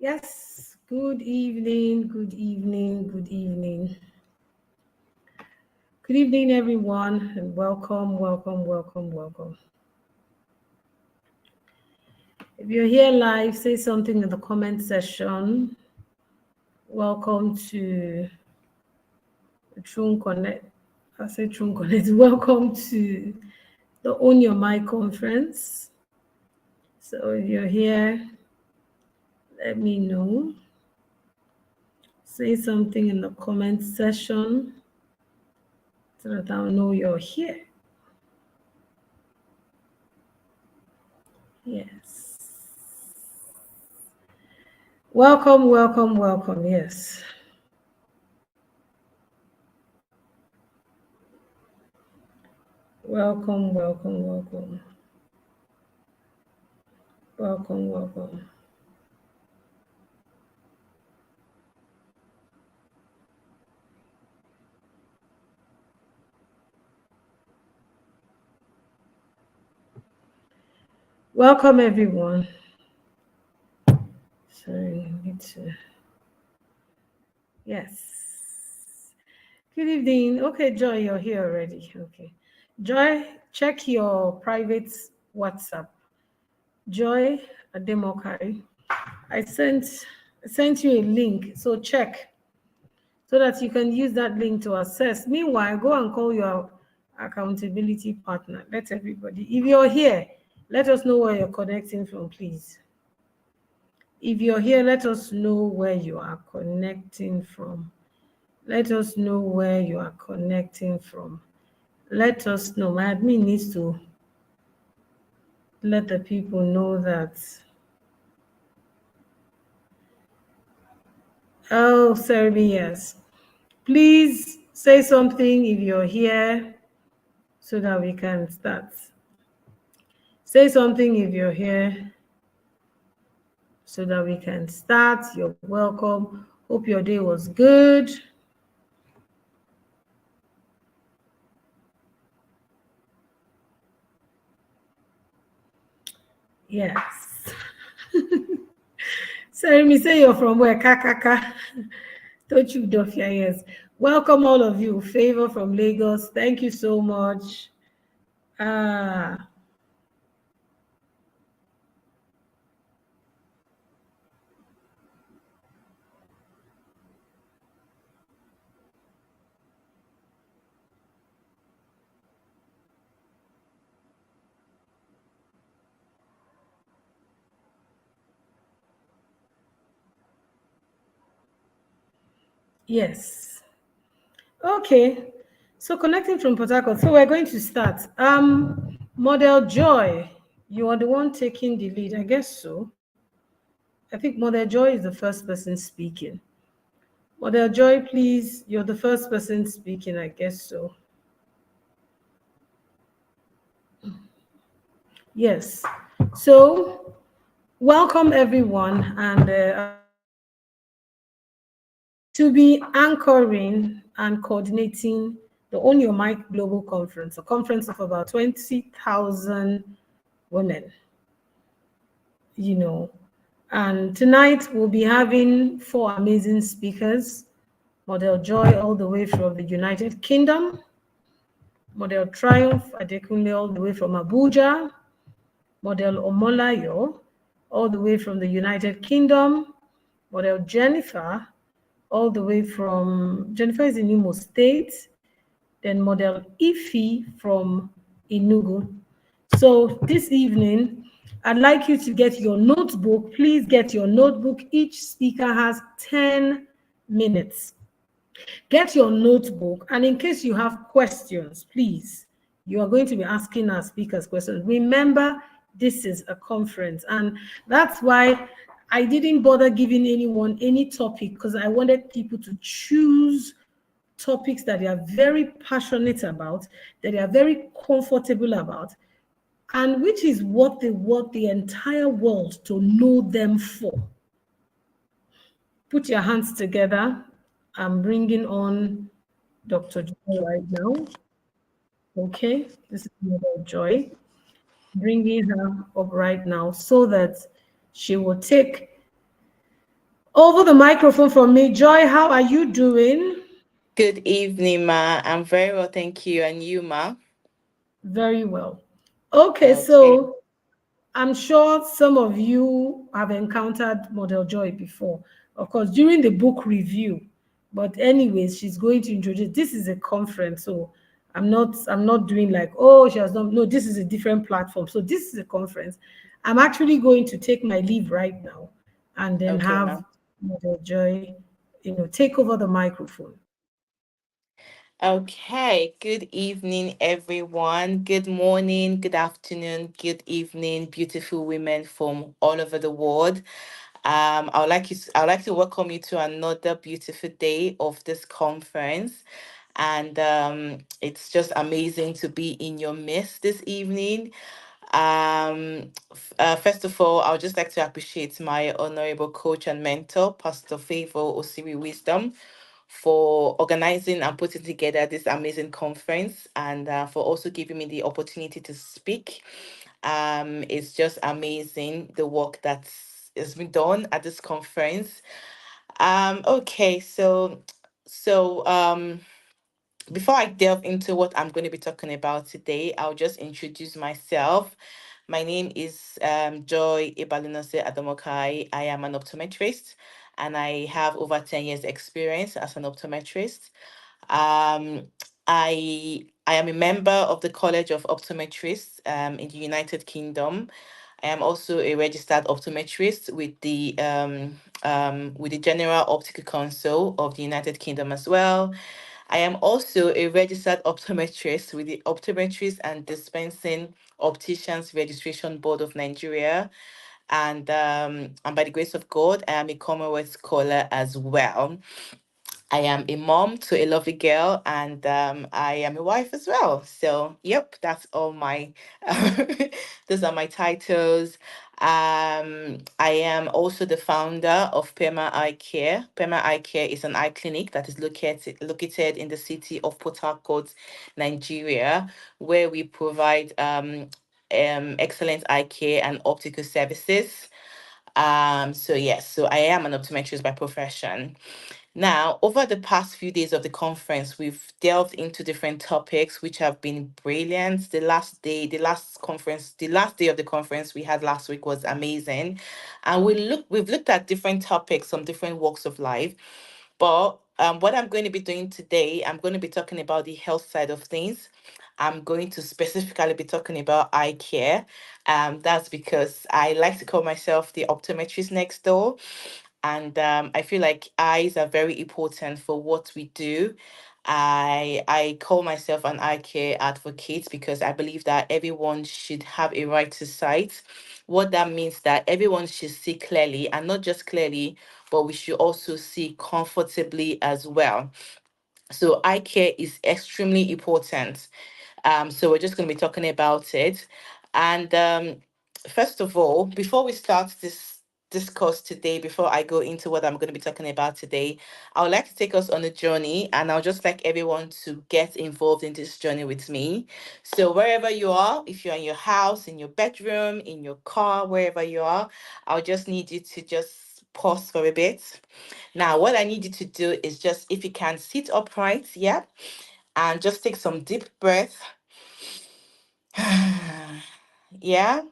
Yes, good evening, good evening, good evening. Good evening, everyone, and welcome, welcome, welcome, welcome. If you're here live, say something in the comment section. Welcome to True Connect. I say True Connect. Welcome to the Own Your Mic conference. So if you're here, let me know. Say something in the comment section so that I'll know you're here. Yes. Welcome, welcome, welcome. Yes. Welcome, welcome, welcome. Welcome, welcome. Welcome, everyone. Sorry, I need to. Yes. Good evening. Okay, Joy, you're here already. Okay. Joy, check your private WhatsApp. Joy Ademokari. I sent you a link, so check so that you can use that link to access. Meanwhile, go and call your accountability partner. Let everybody, if you're here, let us know where you're connecting from, please. If you're here, let us know where you are connecting from. Let us know where you are connecting from. Let us know. My admin needs to let the people know that. Oh, Serbi, yes. Please say something if you're here so that we can start. Say something if you're here so that we can start. You're welcome. Hope your day was good. Yes. Sorry, me say you're from where? Kakaka. Don't you Dofia, yes. Welcome all of you. Favor from Lagos. Thank you so much. Yes. Okay. So connecting from Port Harcourt. So we're going to start. Model Joy, you are the one taking the lead. I guess so. I think Model Joy is the first person speaking. Model Joy, please. You're the first person speaking. I guess so. Yes. So welcome everyone, and to be anchoring and coordinating the Own Your Mic Global Conference, a conference of about 20,000 women, And tonight we'll be having 4 amazing speakers. Model Joy all the way from the United Kingdom, Model Triumph Adekunle all the way from Abuja, Model Omolayo all the way from the United Kingdom, Model Jennifer all the way from, Jennifer is in Imo State, then Model Ifi from Enugu. So this evening, I'd like you to get your notebook. Please get your notebook. Each speaker has 10 minutes. Get your notebook, and in case you have questions, please, you are going to be asking our speakers questions. Remember, this is a conference, and that's why I didn't bother giving anyone any topic, because I wanted people to choose topics that they are very passionate about, that they are very comfortable about, and which is what they want the entire world to know them for. Put your hands together. I'm bringing on Dr. Joy right now. Okay, this is Mother Joy. Bringing her up right now so that she will take Over the microphone from me. Joy, how are you doing? Good evening, Ma. I'm very well, thank you. And you, Ma? Very well. Okay, Okay. so I'm sure some of you have encountered Model Joy before, of course, during the book review. But anyways, she's going to introduce. This is a conference, so I'm not doing like, oh, she has done. No, this is a different platform. So this is a conference. I'm actually going to take my leave right now, and then Okay, Ma. have Model Joy, take over the microphone. Okay. Good evening, everyone. Good morning, good afternoon, good evening, beautiful women from all over the world. I'd like to welcome you to another beautiful day of this conference. And it's just amazing to be in your midst this evening. First of all, I would just like to appreciate my honorable coach and mentor, Pastor Favor Osiri Wisdom, for organizing and putting together this amazing conference and for also giving me the opportunity to speak. It's just amazing the work that's has been done at this conference. Okay, so before I delve into what I'm going to be talking about today, I'll just introduce myself. My name is Joy Ibalinose Adamokai. I am an optometrist and I have over 10 years experience as an optometrist. Um, I am a member of the College of Optometrists in the United Kingdom. I am also a registered optometrist with the General Optical Council of the United Kingdom as well. I am also a registered optometrist with the Optometrists and Dispensing Opticians Registration Board of Nigeria. And by the grace of God, I am a Commonwealth scholar as well. I am a mom to a lovely girl, and I am a wife as well. So, yep, that's all my. Those are my titles. I am also the founder of Pema Eye Care. Pema Eye Care is an eye clinic that is located in the city of Port Harcourt, Nigeria, where we provide excellent eye care and optical services. So yes, so I am an optometrist by profession. Now, over the past few days of the conference, we've delved into different topics which have been brilliant. The last day of the conference we had last week was amazing. And we've looked at different topics from different walks of life. But what I'm going to be doing today, I'm going to be talking about the health side of things. I'm going to specifically be talking about eye care. That's because I like to call myself the optometrist next door. And I feel like eyes are very important for what we do. I call myself an eye care advocate because I believe that everyone should have a right to sight. What that means that everyone should see clearly, and not just clearly, but we should also see comfortably as well. So eye care is extremely important. So we're just going to be talking about it. And first of all, before we start this discourse today, before I go into what I'm going to be talking about today, I would like to take us on a journey, and I'll just like everyone to get involved in this journey with me. So wherever you are, if you're in your house, in your bedroom, in your car, wherever you are, I'll just need you to just pause for a bit. Now, what I need you to do is just, if you can, sit upright, yeah, and just take some deep breath. Yeah.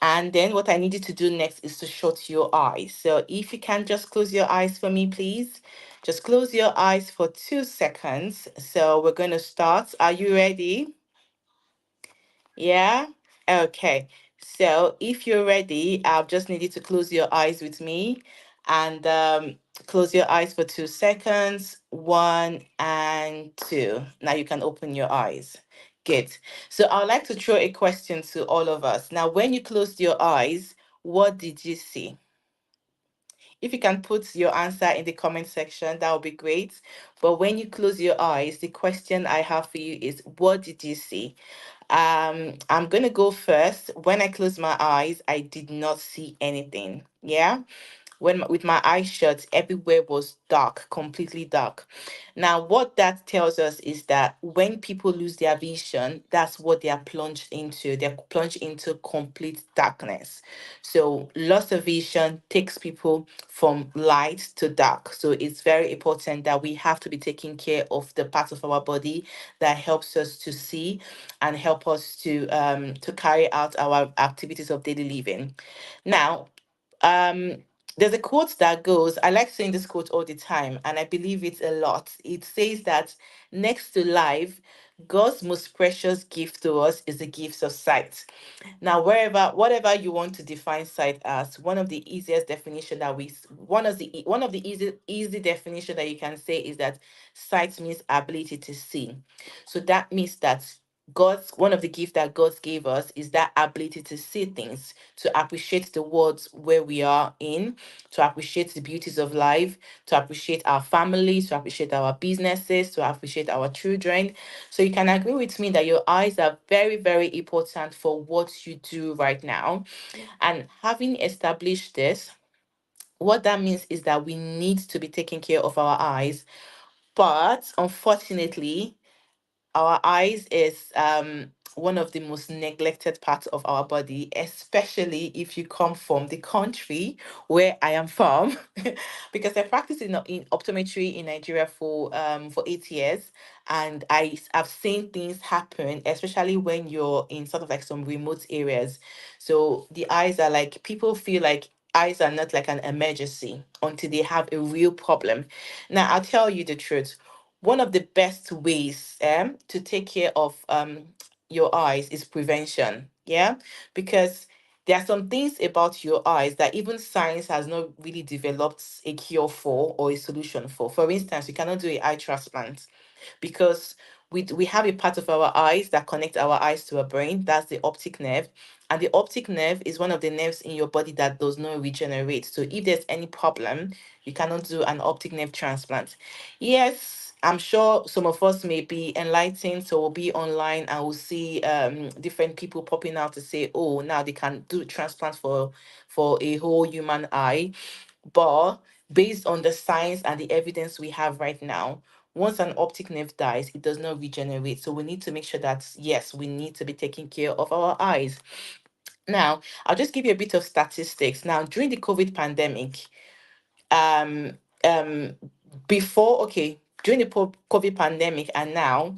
And then what I need you to do next is to shut your eyes. So if you can just close your eyes for me, please. Just close your eyes for 2 seconds. So we're going to start. Are you ready? Yeah? Okay. So if you're ready, I'll just need you to close your eyes with me and close your eyes for 2 seconds. One and two. Now you can open your eyes. Good. So I'd like to throw a question to all of us. Now, when you closed your eyes, what did you see? If you can put your answer in the comment section, that would be great. But when you close your eyes, the question I have for you is, what did you see? I'm gonna go first. When I closed my eyes, I did not see anything. Yeah. with my eyes shut, everywhere was dark, completely dark. Now, what that tells us is that when people lose their vision, that's what they are plunged into. They're plunged into complete darkness. So, loss of vision takes people from light to dark. So, it's very important that we have to be taking care of the parts of our body that helps us to see and help us to carry out our activities of daily living. Now, um there's a quote that goes, I like saying this quote all the time, and I believe it a lot. It says that next to life, God's most precious gift to us is the gift of sight. Now, whatever you want to define sight as, one of the easiest definition that one of the easy definition that you can say is that sight means ability to see. So that means that God's one of the gifts that God gave us is that ability to see things, to appreciate the worlds where we are in, to appreciate the beauties of life, to appreciate our families, to appreciate our businesses, to appreciate our children. So you can agree with me that your eyes are very, very important for what you do right now. And having established this, what that means is that we need to be taking care of our eyes. But unfortunately, our eyes is one of the most neglected parts of our body, especially if you come from the country where I am from, because I practiced in optometry in Nigeria for 8 years, and have seen things happen, especially when you're in sort of like some remote areas. So the eyes are like, people feel like eyes are not like an emergency until they have a real problem. Now, I'll tell you the truth. One of the best ways to take care of your eyes is prevention. Yeah, because there are some things about your eyes that even science has not really developed a cure for or a solution for. For instance, you cannot do an eye transplant because we have a part of our eyes that connect our eyes to our brain. That's the optic nerve. And the optic nerve is one of the nerves in your body that does not regenerate. So if there's any problem, you cannot do an optic nerve transplant. Yes, I'm sure some of us may be enlightened, so we'll be online and we'll see different people popping out to say, oh, now they can do transplant for a whole human eye. But based on the science and the evidence we have right now, once an optic nerve dies, it does not regenerate. So we need to make sure that, yes, we need to be taking care of our eyes. Now, I'll just give you a bit of statistics. Now, during the COVID pandemic, um um before okay during the COVID pandemic and now,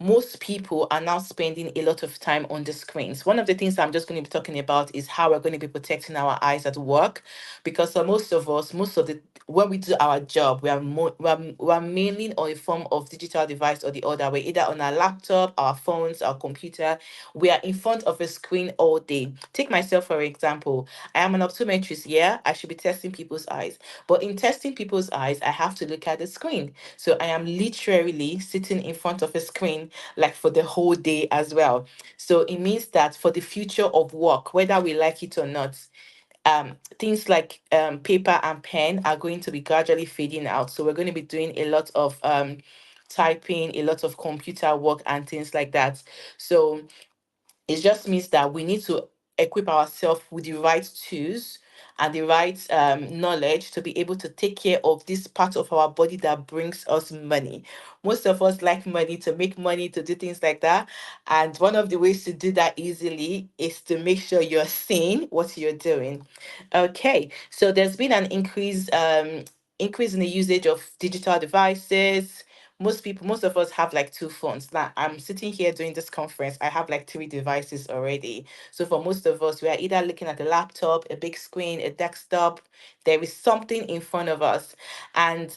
most people are now spending a lot of time on the screens. One of the things I'm just going to be talking about is how we're going to be protecting our eyes at work, because for most of us, most of the when we do our job, we are mainly on a form of digital device or the other. We're either on our laptop, our phones, our computer. We are in front of a screen all day. Take myself for example. I am an optometrist. Yeah, I should be testing people's eyes, but in testing people's eyes, I have to look at the screen. So I am literally sitting in front of a screen like for the whole day as well. So it means that for the future of work, whether we like it or not, things like paper and pen are going to be gradually fading out. So we're going to be doing a lot of typing, a lot of computer work, and things like that. So it just means that we need to equip ourselves with the right tools and the right knowledge to be able to take care of this part of our body that brings us money. Most of us like money, to make money, to do things like that. And one of the ways to do that easily is to make sure you're seeing what you're doing. Okay, so there's been an increase in the usage of digital devices. Most of us have like two phones. Now I'm sitting here doing this conference, I have like three devices already. So for most of us, we are either looking at a laptop, a big screen, a desktop. There is something in front of us. And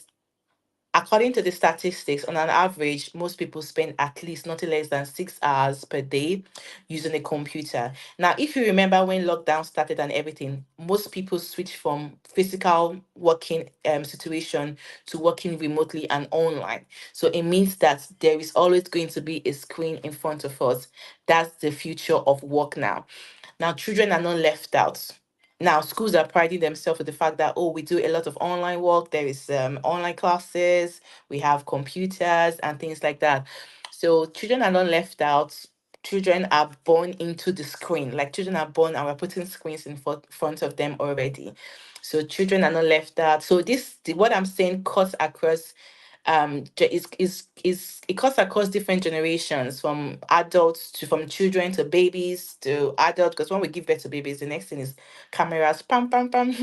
according to the statistics, on an average, most people spend at least not less than 6 hours per day using a computer. Now, if you remember when lockdown started and everything, most people switched from physical working situation to working remotely and online. So it means that there is always going to be a screen in front of us. That's the future of work now. Now, children are not left out. Now, schools are priding themselves with the fact that, oh, we do a lot of online work. There is online classes, we have computers and things like that. So children are not left out. children are born into the screen. Like children are born and we're putting screens in front of them already. So children are not left out. So what I'm saying cuts across is it cuts across different generations, from adults to from children to babies to adults, because when we give birth to babies, the next thing is cameras, pam pam pam,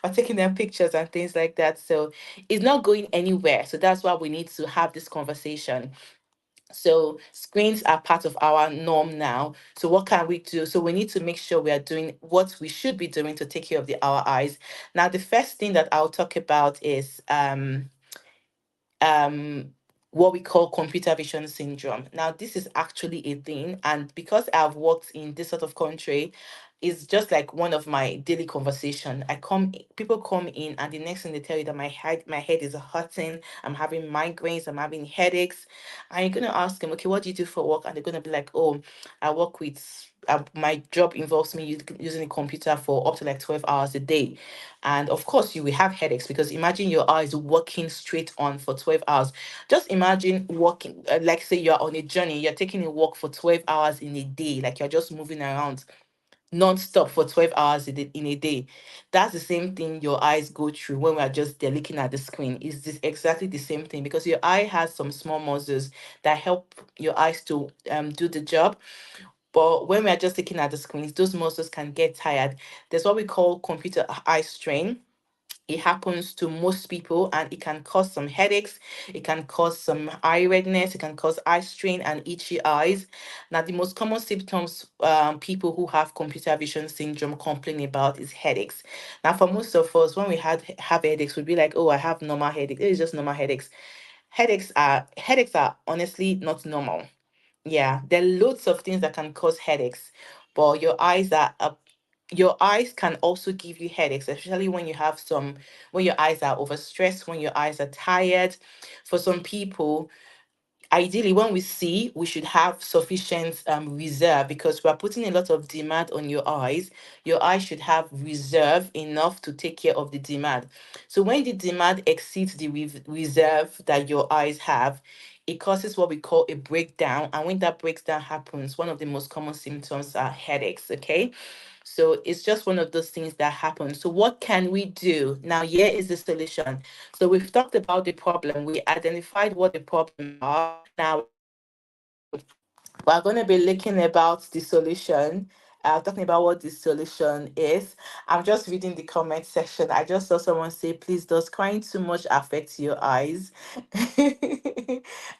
we're taking their pictures and things like that. So it's not going anywhere. So that's why we need to have this conversation. So screens are part of our norm now. So what can we do? So we need to make sure we are doing what we should be doing to take care of our eyes. Now, the first thing that I'll talk about is um what we call computer vision syndrome. Now, this is actually a thing, and because I've worked in this sort of country, it's just like one of my daily conversation. People come in, and the next thing they tell you that my head is hurting, I'm having migraines, I'm having headaches, and you're gonna ask them, okay, what do you do for work? And they're gonna be like, oh, I work with. My job involves me using a computer for up to like 12 hours a day. And of course, you will have headaches, because imagine your eyes working straight on for 12 hours. Just imagine walking, like say you're on a journey, you're taking a walk for 12 hours in a day, like you're just moving around non-stop for 12 hours in a day. That's the same thing your eyes go through when we're just there looking at the screen. Is this exactly the same thing? Because your eye has some small muscles that help your eyes to do the job. But when we're just looking at the screens, those muscles can get tired. There's what we call computer eye strain. It happens to most people, and it can cause some headaches, it can cause some eye redness, it can cause eye strain and itchy eyes. Now, the most common symptoms people who have computer vision syndrome complain about is headaches. Now, for most of us, when we have headaches, we'd be like, oh, I have normal headaches. It is just normal headaches. Headaches are honestly not normal. Yeah, there are loads of things that can cause headaches, but your eyes can also give you headaches, especially when your eyes are overstressed, when your eyes are tired. For some people, ideally when we see, we should have sufficient reserve, because we're putting a lot of demand on your eyes. Your eyes should have reserve enough to take care of the demand. So when the demand exceeds the reserve that your eyes have, it causes what we call a breakdown, and when that breakdown happens, one of the most common symptoms are headaches. Okay, so it's just one of those things that happen. So what can we do now? Here is the solution. So we've talked about the problem, we identified what the problem are. Now we're going to be looking about the solution. Talking about what the solution is. I'm just reading the comment section. I just saw someone say, please, does crying too much affect your eyes?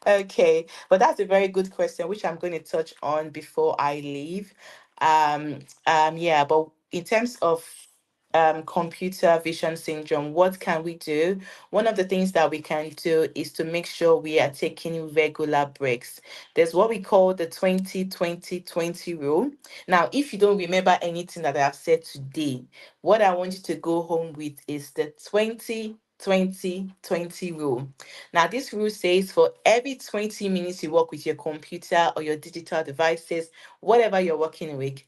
Okay, but that's a very good question, which I'm going to touch on before I leave. Yeah, but in terms of computer vision syndrome, what can we do? One of the things that we can do is to make sure we are taking regular breaks. There's what we call the 20-20-20 rule. Now, if you don't remember anything that I have said today, what I want you to go home with is the 20-20-20 rule. Now, this rule says for every 20 minutes you work with your computer or your digital devices, whatever you're working with,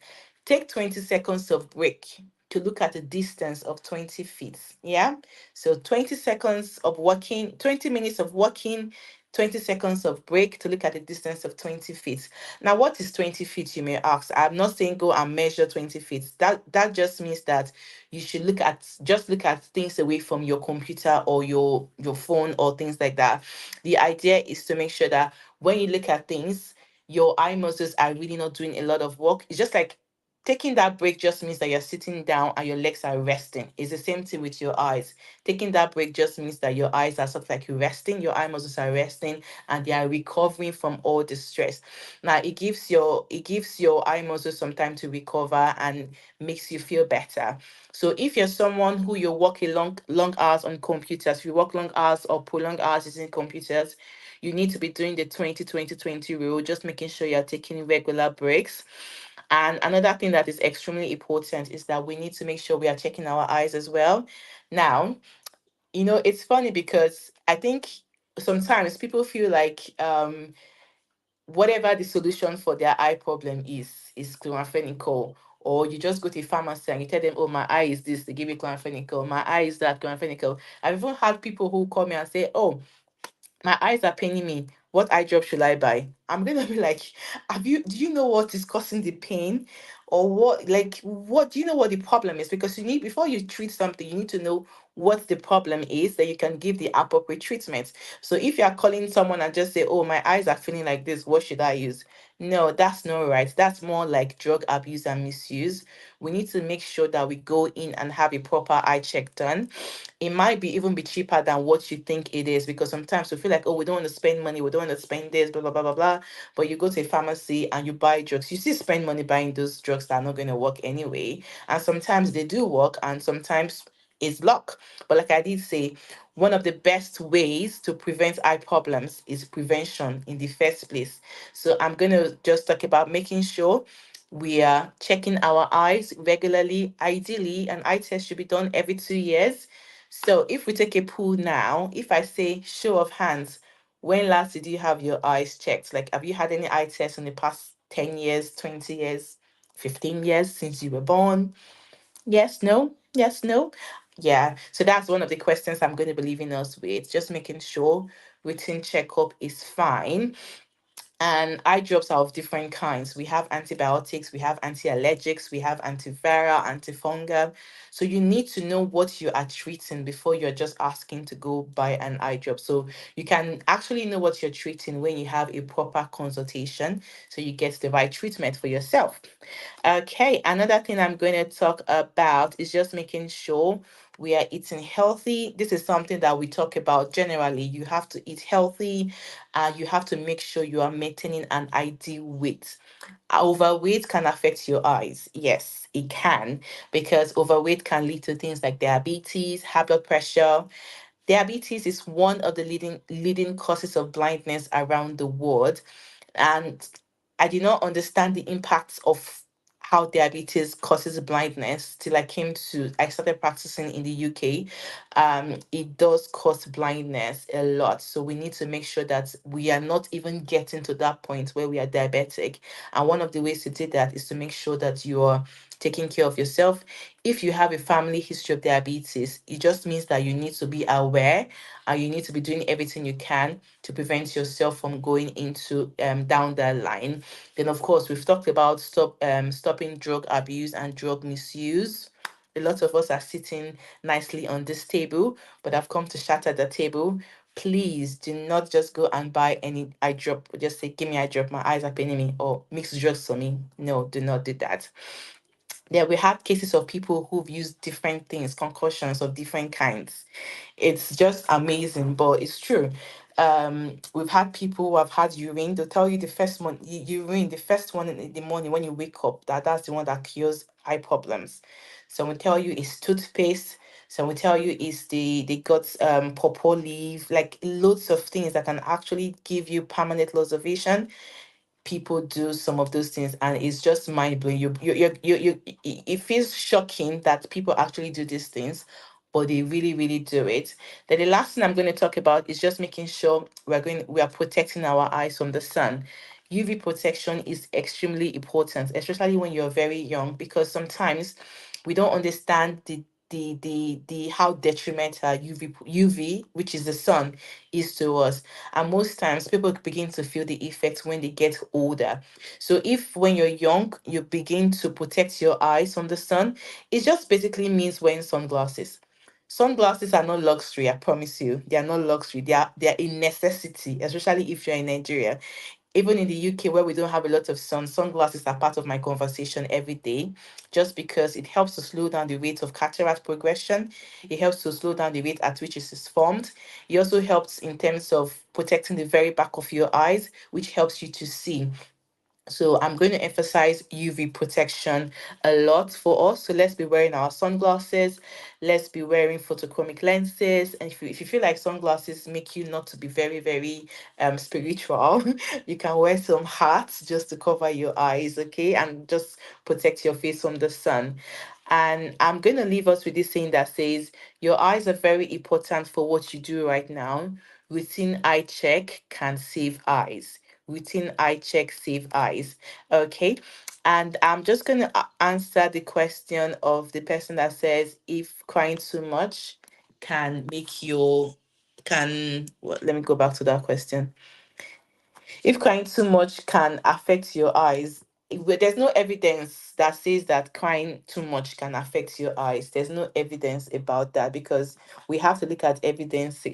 take 20 seconds of break to look at a distance of 20 feet. Yeah. So 20 seconds of walking, 20 minutes of walking, 20 seconds of break to look at a distance of 20 feet. Now, what is 20 feet, you may ask? I'm not saying go and measure 20 feet. That just means that you should look at things away from your computer or your phone or things like that. The idea is to make sure that when you look at things, your eye muscles are really not doing a lot of work. It's just like taking that break just means that you're sitting down and your legs are resting. It's the same thing with your eyes. Taking that break just means that your eyes are sort of like resting, your eye muscles are resting, and they are recovering from all the stress. Now it gives your eye muscles some time to recover and makes you feel better. So if you're someone who you work a long hours on computers, you work long hours or prolonged hours using computers, you need to be doing the 20-20-20 rule, just making sure you're taking regular breaks. And another thing that is extremely important is that we need to make sure we are checking our eyes as well. Now, it's funny because I think sometimes people feel like whatever the solution for their eye problem is chloramphenicol. Or you just go to a pharmacy and you tell them, oh, my eye is this, they give you chloramphenicol, my eye is that, chloramphenicol. I've even had people who call me and say, oh, my eyes are paining me. what eye drop should I buy? I'm gonna be like, do you know what is causing the pain? Or what do you know what the problem is? Because you need, before you treat something, you need to know what the problem is, that you can give the appropriate treatment. So if you are calling someone and just say, oh, my eyes are feeling like this, what should I use? No, that's not right. That's more like drug abuse and misuse. We need to make sure that we go in and have a proper eye check done. It might be even be cheaper than what you think it is, because sometimes we feel like, oh, we don't want to spend money, we don't want to spend this, blah blah blah blah blah. But you go to a pharmacy and you buy drugs, you still spend money buying those drugs that are not going to work anyway. And sometimes they do work, and sometimes it's luck. But like I did say, one of the best ways to prevent eye problems is prevention in the first place. So I'm going to just talk about making sure we are checking our eyes regularly. Ideally, an eye test should be done every 2 years. So if we take a pool now, if I say show of hands, when last did you have your eyes checked? Like, have you had any eye tests in the past 10 years, 20 years, 15 years since you were born? Yes, no, yes, no. Yeah, so that's one of the questions I'm going to be leaving us with. Just making sure routine checkup is fine. And eye drops are of different kinds. We have antibiotics, we have anti-allergics, we have antiviral, antifungal. So you need to know what you are treating before you're just asking to go buy an eye drop. So you can actually know what you're treating when you have a proper consultation, so you get the right treatment for yourself. Okay, another thing I'm going to talk about is just making sure we are eating healthy. This is something that we talk about generally. You have to eat healthy, and you have to make sure you are maintaining an ideal weight. Overweight can affect your eyes. Yes, it can, because overweight can lead to things like diabetes, high blood pressure. Diabetes is one of the leading causes of blindness around the world, and I did not understand the impacts of how diabetes causes blindness till I started practicing in the UK. It does cause blindness a lot. So we need to make sure that we are not even getting to that point where we are diabetic. And one of the ways to do that is to make sure that you're taking care of yourself. If you have a family history of diabetes, it just means that you need to be aware, and you need to be doing everything you can to prevent yourself from going into down that line. Then, of course, we've talked about stopping drug abuse and drug misuse. A lot of us are sitting nicely on this table, but I've come to shatter the table. Please do not just go and buy any eye drop. Just say, give me eye drop, my eyes are paining me, or mix drugs for me. No, do not do that. There we have cases of people who've used different things, concussions of different kinds. It's just amazing, but it's true. We've had people who have had urine. They'll tell you the first one, urine, the first one in the morning when you wake up, that's the one that cures eye problems. Some will tell you it's toothpaste. Some will tell you it's they got pawpaw leaf, like loads of things that can actually give you permanent loss of vision. People do some of those things, and it's just mind blowing. It feels shocking that people actually do these things, but they really really do it. Then the last thing I'm going to talk about is just making sure we are protecting our eyes from the sun. UV protection is extremely important, especially when you're very young, because sometimes we don't understand the how detrimental UV, which is the sun, is to us. And most times people begin to feel the effects when they get older. So if when you're young, you begin to protect your eyes from the sun, it just basically means wearing sunglasses. Sunglasses are not luxury, I promise you. They are not luxury. They are a necessity, especially if you're in Nigeria. Even in the UK, where we don't have a lot of sun, sunglasses are part of my conversation every day, just because it helps to slow down the rate of cataract progression. It helps to slow down the rate at which it is formed. It also helps in terms of protecting the very back of your eyes, which helps you to see. So I'm going to emphasize UV protection a lot for us. So let's be wearing our sunglasses. Let's be wearing photochromic lenses. And if you feel like sunglasses make you not to be very, very spiritual, you can wear some hats just to cover your eyes, okay? And just protect your face from the sun. And I'm going to leave us with this saying that says, your eyes are very important for what you do right now. Routine eye check can save eyes. Routine eye check, save eyes. Okay. And I'm just going to answer the question of the person that says, if crying too much can make your, can, well, let me go back to that question. If crying too much can affect your eyes, there's no evidence that says that crying too much can affect your eyes. There's no evidence about that because we have to look at evidence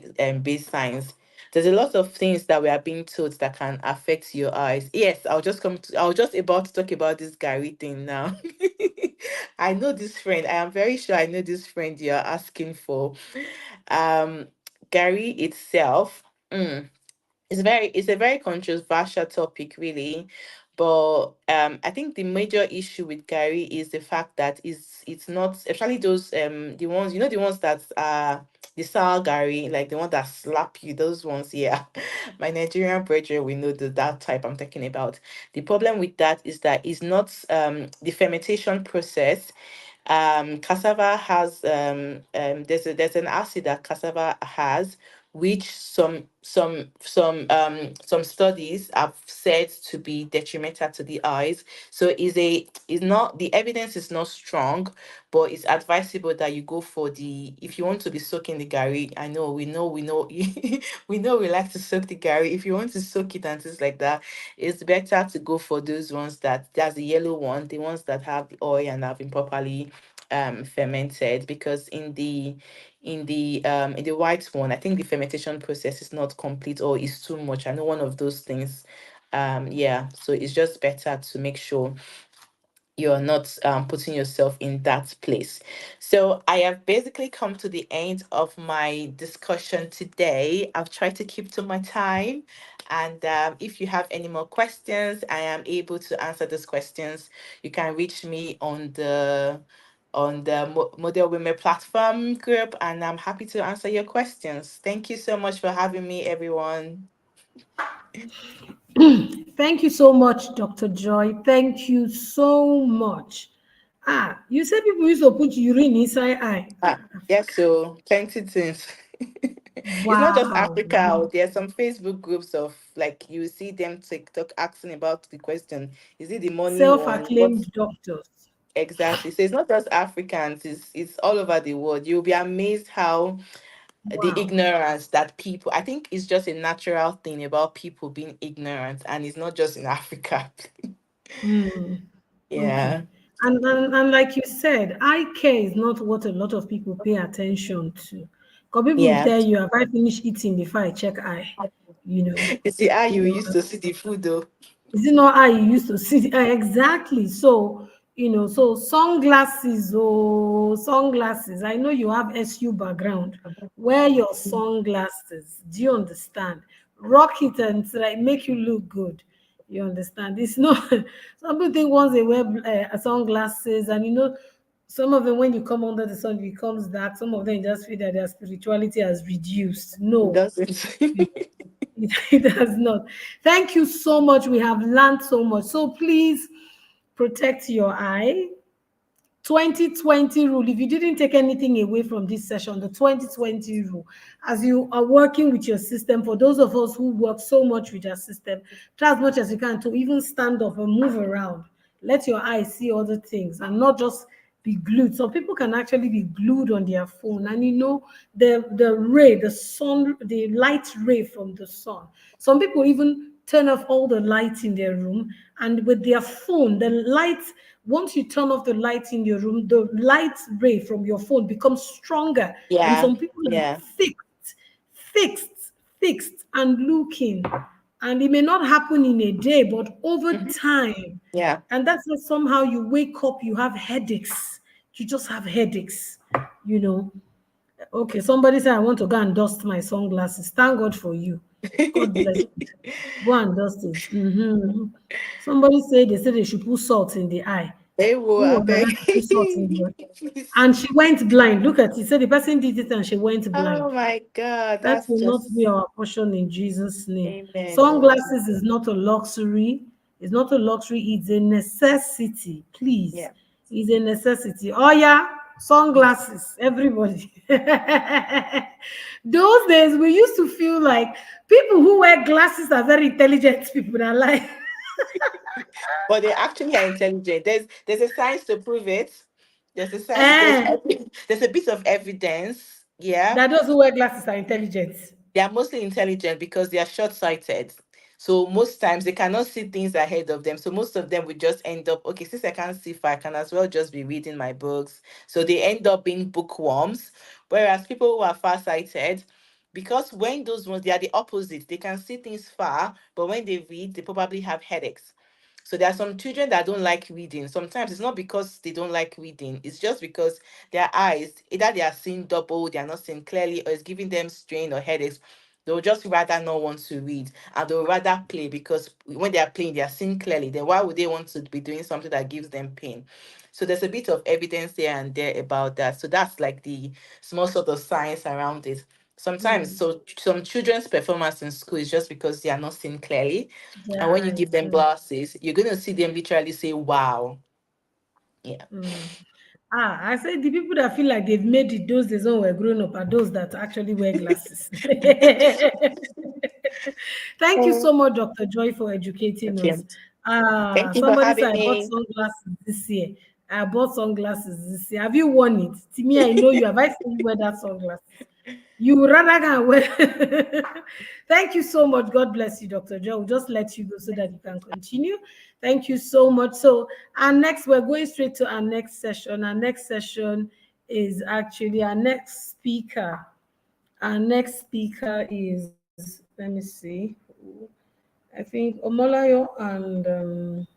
based science. There's a lot of things that we are being told that can affect your eyes. Yes, I was just about to talk about this Gary thing now. I know this friend. I am very sure I know this friend you're asking for. Um, Gary itself. Mm, it's a very controversial topic, really. But I think the major issue with Gary is the fact that it's not, especially those the ones, the ones that are the sour Gary, like the one that slap you, those ones, yeah. My Nigerian brethren, we know that type I'm talking about. The problem with that is that it's not the fermentation process. Cassava has there's an acid that cassava has, which some studies have said to be detrimental to the eyes. So is not the evidence is not strong, but it's advisable that you go for the, if you want to be soaking the gari. I know we know we know we like to soak the gari. If you want to soak it and things like that, it's better to go for those ones that's the yellow one, the ones that have the oil and have been properly fermented, because in the white one, I think the fermentation process is not complete or is too much. I know one of those things. Yeah, so it's just better to make sure you're not putting yourself in that place. So I have basically come to the end of my discussion today. I've tried to keep to my time. And if you have any more questions, I am able to answer those questions. You can reach me on the Model Women platform group, and I'm happy to answer your questions. Thank you so much for having me, everyone. Thank you so much, Dr. Joy. Thank you so much. You said people used to put urine inside eye. Yes, Africa. so plenty things. It's not just Wow. Africa. There are some Facebook groups of, like, you see them TikTok asking about the question, is it the money one? What Self-acclaimed doctors. exactly? So it's not just Africans, it's all over the world. You'll be amazed how the Wow. ignorance that people, I think it's just a natural thing about people being ignorant, and it's not just in Africa. Hmm. Yeah. Okay. And like you said, eye care is not what a lot of people pay attention to. Because people will Yeah. tell you, have I finished eating before I check eye? You know, You see how you you know. used to see the food though. Is it not how you used to see? Exactly. So, so sunglasses, oh, sunglasses. I know you have SU background. Wear your sunglasses. Do you understand? Rock it and like make you look good. You understand? It's not. Some people think once they wear sunglasses, and some of them when you come under the sun it becomes dark. Some of them just feel that their spirituality has reduced. It No, doesn't. it does not. Thank you so much. We have learned so much. So please protect your eye. 2020 rule. If you didn't take anything away from this session, the 2020 rule, as you are working with your system, for those of us who work so much with our system, try as much as you can to even stand up and move around. Let your eyes see other things and not just be glued. Some people can actually be glued on their phone, and the ray, the sun, the light ray from the sun. Some people even turn off all the lights in their room, and with their phone, the light, once you turn off the light in your room, the light ray from your phone becomes stronger. And Yeah. some people are Yeah. fixed, fixed, and looking. And it may not happen in a day, but over Mhm. time. Yeah. And that's why somehow you wake up, you have headaches. You just have headaches, you know. Okay, somebody said, I want to go and dust my sunglasses. Thank God for you. God bless you. Go and dust it. Somebody said they said they should put salt in the eye. They will, Who I was beg. that to put salt in the eye? Please. And she went blind. Look at it. Said the person did it and she went blind. Oh my God, That that's will not be just our portion in Jesus' name. amen. Oh, Sunglasses is not a luxury. It's not a luxury. It's a necessity. Please. yeah. It's a necessity. Oh, yeah. Sunglasses. Everybody. Those days, we used to feel like people who wear glasses are very intelligent people. That like, But they actually are intelligent. There's a science to prove it. There's a science. eh, There's a bit of evidence. Yeah. that those who wear glasses are intelligent. They are mostly intelligent because they are short-sighted. So most times they cannot see things ahead of them. So most of them would just end up, okay, since I can't see far, I can as well just be reading my books. So they end up being bookworms. Whereas people who are farsighted, because when those ones, they are the opposite. They can see things far, but when they read, they probably have headaches. So there are some children that don't like reading. Sometimes it's not because they don't like reading, it's just because their eyes, either they are seeing double, they are not seeing clearly, or it's giving them strain or headaches. They'll just rather not want to read, and they'll rather play, because when they are playing, they are seeing clearly. Then why would they want to be doing something that gives them pain? So there's a bit of evidence here and there about that. So that's like the small sort of science around it. Sometimes, so some children's performance in school is just because they are not seeing clearly. Their And when you give eyes. them glasses, you're going to see them literally say, wow. Yeah. I said the people that feel like they've made it those days when we're growing up are those that actually wear glasses. Thank you so much, Dr. Joy, for educating Okay. us. Thank you for Somebody said having I bought me. sunglasses this year. I bought sunglasses this year. Have you worn it? To me, I know you. Have I seen you wear that sunglasses? You would rather go wear. Thank you so much. God bless you, Dr. Joe. We'll just let you go so that you can continue. Thank you so much. So, we're going straight to our next session. Our next session is actually our next speaker. Our next speaker is, let me see, I think Omolayo and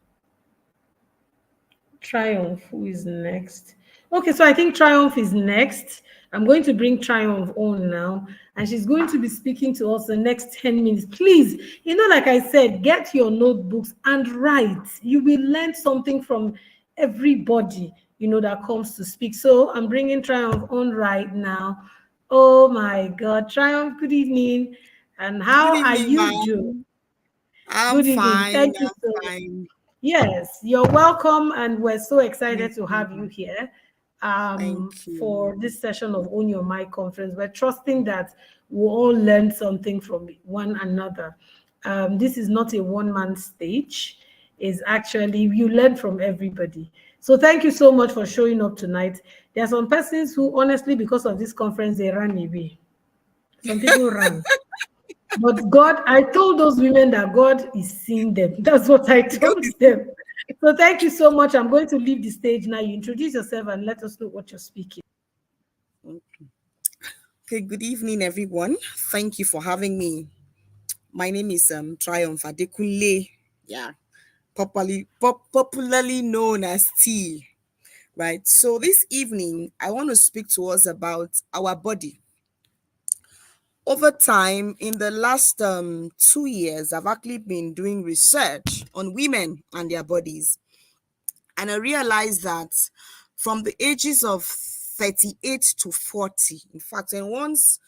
Triumph, who is next? Okay, so I think Triumph is next. I'm going to bring Triumph on now, and she's going to be speaking to us the next 10 minutes. Please, like I said, get your notebooks and write. You will learn something from everybody, that comes to speak. So I'm bringing Triumph on right now. Oh my God, Triumph, good evening. And Good how are evening, you doing? ma'am. I'm Good evening. fine. Thank you I'm so much. fine. Yes, you're welcome, and we're so excited Thank to have you you. here Thank for you. this session of Own Your Mic conference. We're trusting that we'll all learn something from one another. This is not a one-man stage. It's actually, you learn from everybody. So thank you so much for showing up tonight. There are some persons who, honestly, because of this conference, they ran away. Some people ran. But God, I told those women that God is seeing them. That's what I God told is- them. So thank you so much. I'm going to leave the stage now. You introduce yourself and let us know what you're speaking. Okay, good evening, everyone. Thank you for having me. My name is Triumph Adekunle. Yeah, popularly known as T. Right. So this evening, I want to speak to us about our body. Over time, in the last 2 years, I've actually been doing research on women and their bodies. And I realized that from the ages of 38 to 40, in fact, and once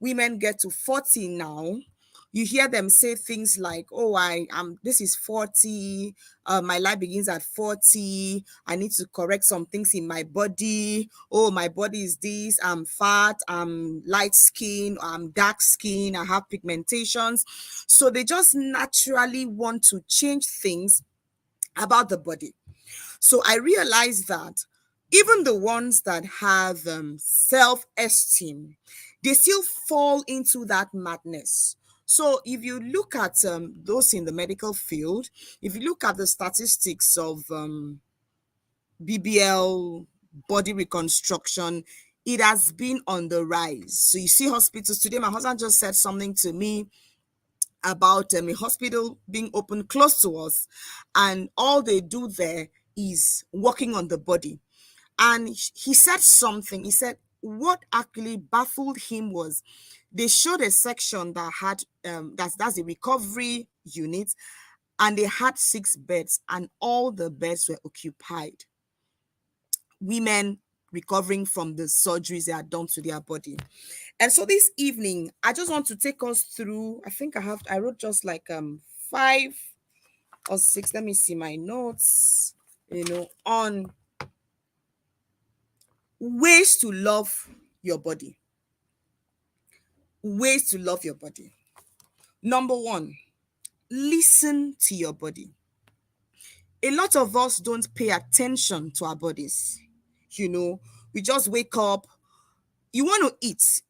women get to 40 now, you hear them say things like, oh, I am, this is 40, my life begins at 40, I need to correct some things in my body. Oh, my body is this, I'm fat, I'm light skin, I'm dark skin, I have pigmentations. So they just naturally want to change things about the body. So I realized that even the ones that have self-esteem, they still fall into that madness. So if you look at those in the medical field, if you look at the statistics of BBL, body reconstruction, it has been on the rise. So you see hospitals today. My husband just said something to me about a hospital being open close to us, and all they do there is working on the body. And he said something. He said what actually baffled him was they showed a section that had that's the recovery unit, and they had 6 beds, and all the beds were occupied. Women recovering from the surgeries they had done to their body. And so this evening, I just want to take us through, I wrote just like 5 or 6, let me see my notes, on ways to love your body. Ways to love your body. Number 1, listen to your body. A lot of us don't pay attention to our bodies. We just wake up, you want to eat.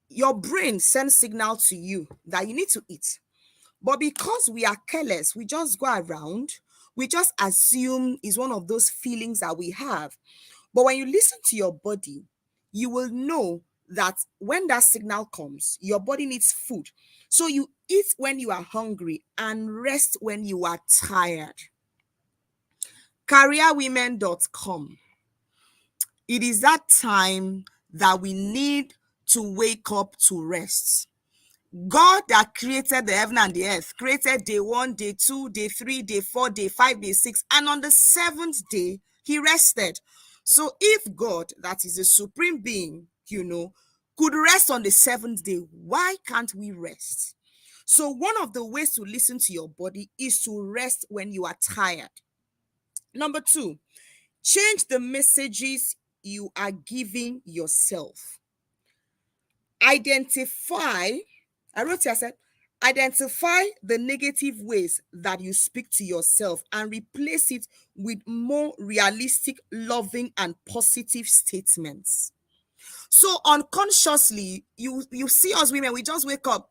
Your brain sends signal to you that you need to eat. But because we are careless, we just go around, we just assume it's one of those feelings that we have. But when you listen to your body, you will know that when that signal comes, your body needs food. So you eat when you are hungry and rest when you are tired. Careerwomen.com. It is that time that we need to wake up to rest. God that created the heaven and the earth created day 1, day 2, day 3, day 4, day 5, day 6, and on the 7th day he rested. So if God, that is a supreme being, could rest on the 7th day, why can't we rest? So one of the ways to listen to your body is to rest when you are tired. Number 2, change the messages you are giving yourself. Identify the negative ways that you speak to yourself and replace it with more realistic, loving, and positive statements. So unconsciously, you see us women, we just wake up.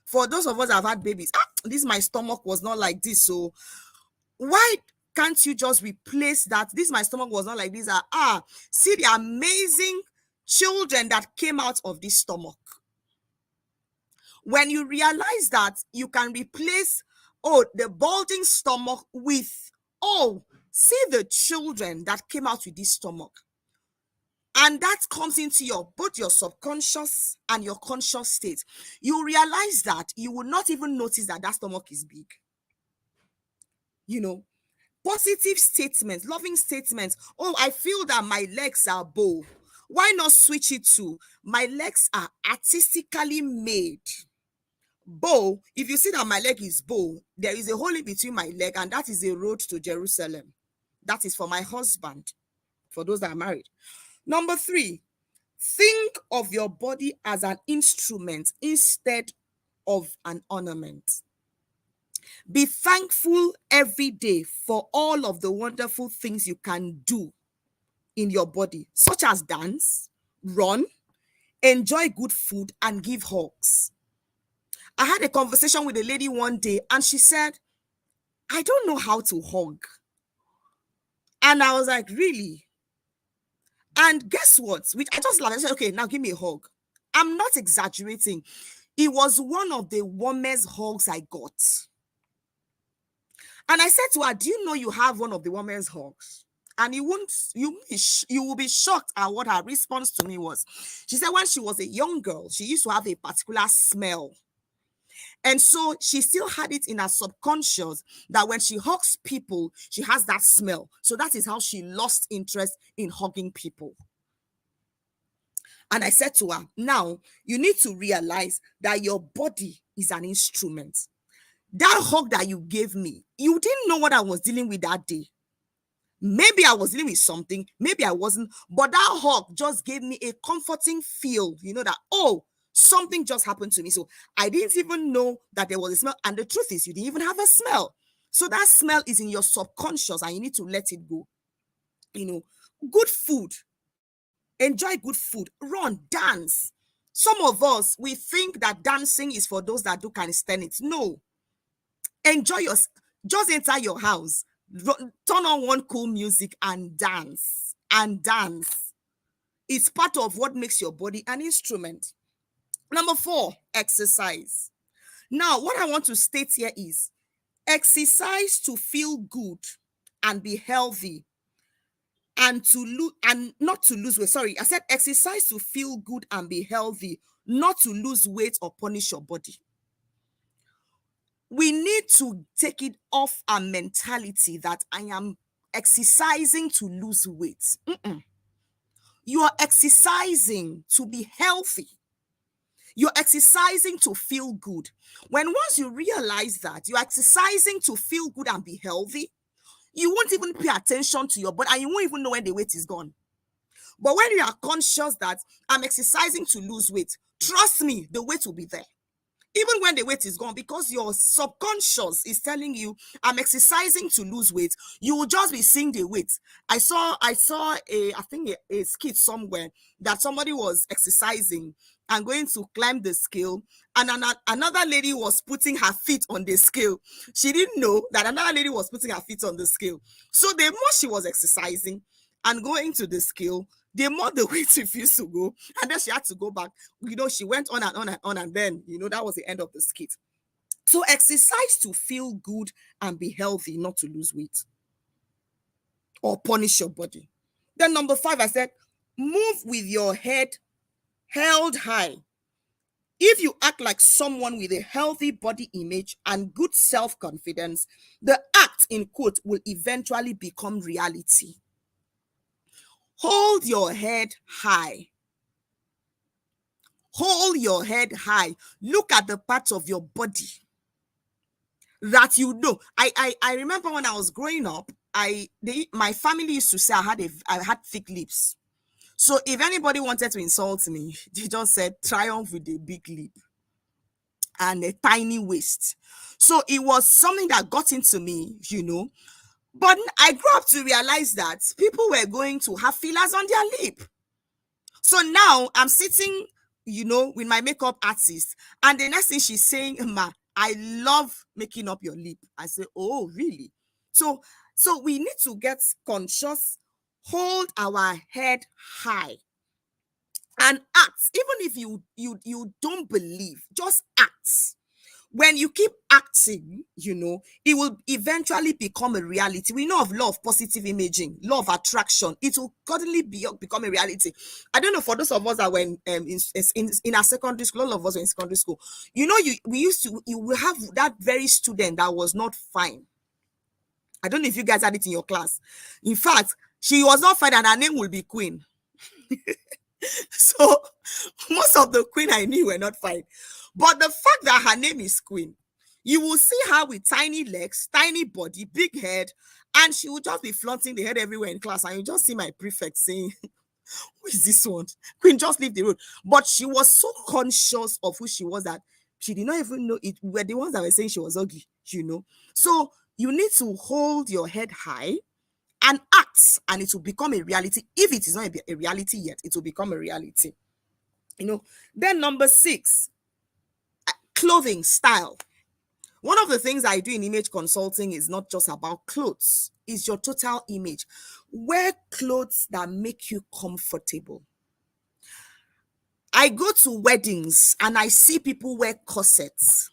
For those of us that have had babies, my stomach was not like this. So why can't you just replace that? My stomach was not like this. See the amazing children that came out of this stomach. When you realize that, you can replace the bulging stomach with see the children that came out with this stomach. And that comes into both your subconscious and your conscious state. You realize that you will not even notice that stomach is big. Positive statements, loving statements. I feel that my legs are bow. Why not switch it to my legs are artistically made? Bow, if you see that my leg is bow, there is a hole in between my leg, and that is a road to Jerusalem. That is for my husband, for those that are married. Number 3, think of your body as an instrument instead of an ornament. Be thankful every day for all of the wonderful things you can do in your body, such as dance, run, enjoy good food, and give hugs. I had a conversation with a lady one day, and she said, I don't know how to hug. And I was like, really? And guess what? I just laughed. I said, okay, now give me a hug. I'm not exaggerating. It was one of the warmest hugs I got. And I said to her, do you know you have one of the warmest hugs? And you will be shocked at what her response to me was. She said when she was a young girl, she used to have a particular smell. And so she still had it in her subconscious that when she hugs people, she has that smell. So that is how she lost interest in hugging people. And I said to her, now you need to realize that your body is an instrument. That hug that you gave me, you didn't know what I was dealing with that day. Maybe I was dealing with something, maybe I wasn't, but that hug just gave me a comforting feel, that, something just happened to me. So I didn't even know that there was a smell. And the truth is, you didn't even have a smell. So that smell is in your subconscious and you need to let it go. Good food. Enjoy good food. Run, dance. Some of us, we think that dancing is for those that do calisthenics. No. Enjoy just enter your house. Turn on one cool music and dance. It's part of what makes your body an instrument. Number 4, exercise. Now, what I want to state here is exercise to feel good and be healthy and not to lose weight. Sorry, I said exercise to feel good and be healthy, not to lose weight or punish your body. We need to take it off our mentality that I am exercising to lose weight. You are exercising to be healthy. You're exercising to feel good. Once you realize that you're exercising to feel good and be healthy, you won't even pay attention to your body and you won't even know when the weight is gone. But when you are conscious that I'm exercising to lose weight, trust me, the weight will be there. even when the weight is gone, because your subconscious is telling you, I'm exercising to lose weight, you will just be seeing the weight. I saw a skit somewhere that somebody was exercising and going to climb the scale, and another lady was putting her feet on the scale. She didn't know that another lady was putting her feet on the scale. So the more she was exercising and going to the scale, the more the weight refused to go, and then she had to go back. She went on and on and on, and then that was the end of the skit. So exercise to feel good and be healthy, not to lose weight or punish your body. Then number 5, I said, move with your head held high. If you act like someone with a healthy body image and good self-confidence, the act, in quote, will eventually become reality. Hold your head high. Hold your head high. Look at the parts of your body that you know. I remember when I was growing up, my family used to say I had thick lips. So if anybody wanted to insult me, they just said triumph with a big lip and a tiny waist. So it was something that got into me, But I grew up to realize that people were going to have fillers on their lip. So now I'm sitting, with my makeup artist, and the next thing she's saying, Ma, I love making up your lip. I say, oh, really? So we need to get conscious, hold our head high, and act. Even if you don't believe, just act. When you keep acting, it will eventually become a reality. We know of law of positive imaging, law of attraction. It will suddenly become a reality. I don't know, for those of us that were in our secondary school, all of us were in secondary school. You will have that very student that was not fine. I don't know if you guys had it in your class. In fact, she was not fine and her name will be Queen. So most of the Queen I knew were not fine. But the fact that her name is Queen, you will see her with tiny legs, tiny body, big head, and she will just be flaunting the head everywhere in class. And you just see my prefect saying, who is this one? Queen, just leave the road. But she was so conscious of who she was that she did not even know it. We were the ones that were saying she was ugly, So you need to hold your head high and act, and it will become a reality. If it is not a reality yet, it will become a reality. Then number 6, clothing style. One of the things I do in image consulting is not just about clothes, it's your total image. Wear clothes that make you comfortable. I go to weddings and I see people wear corsets.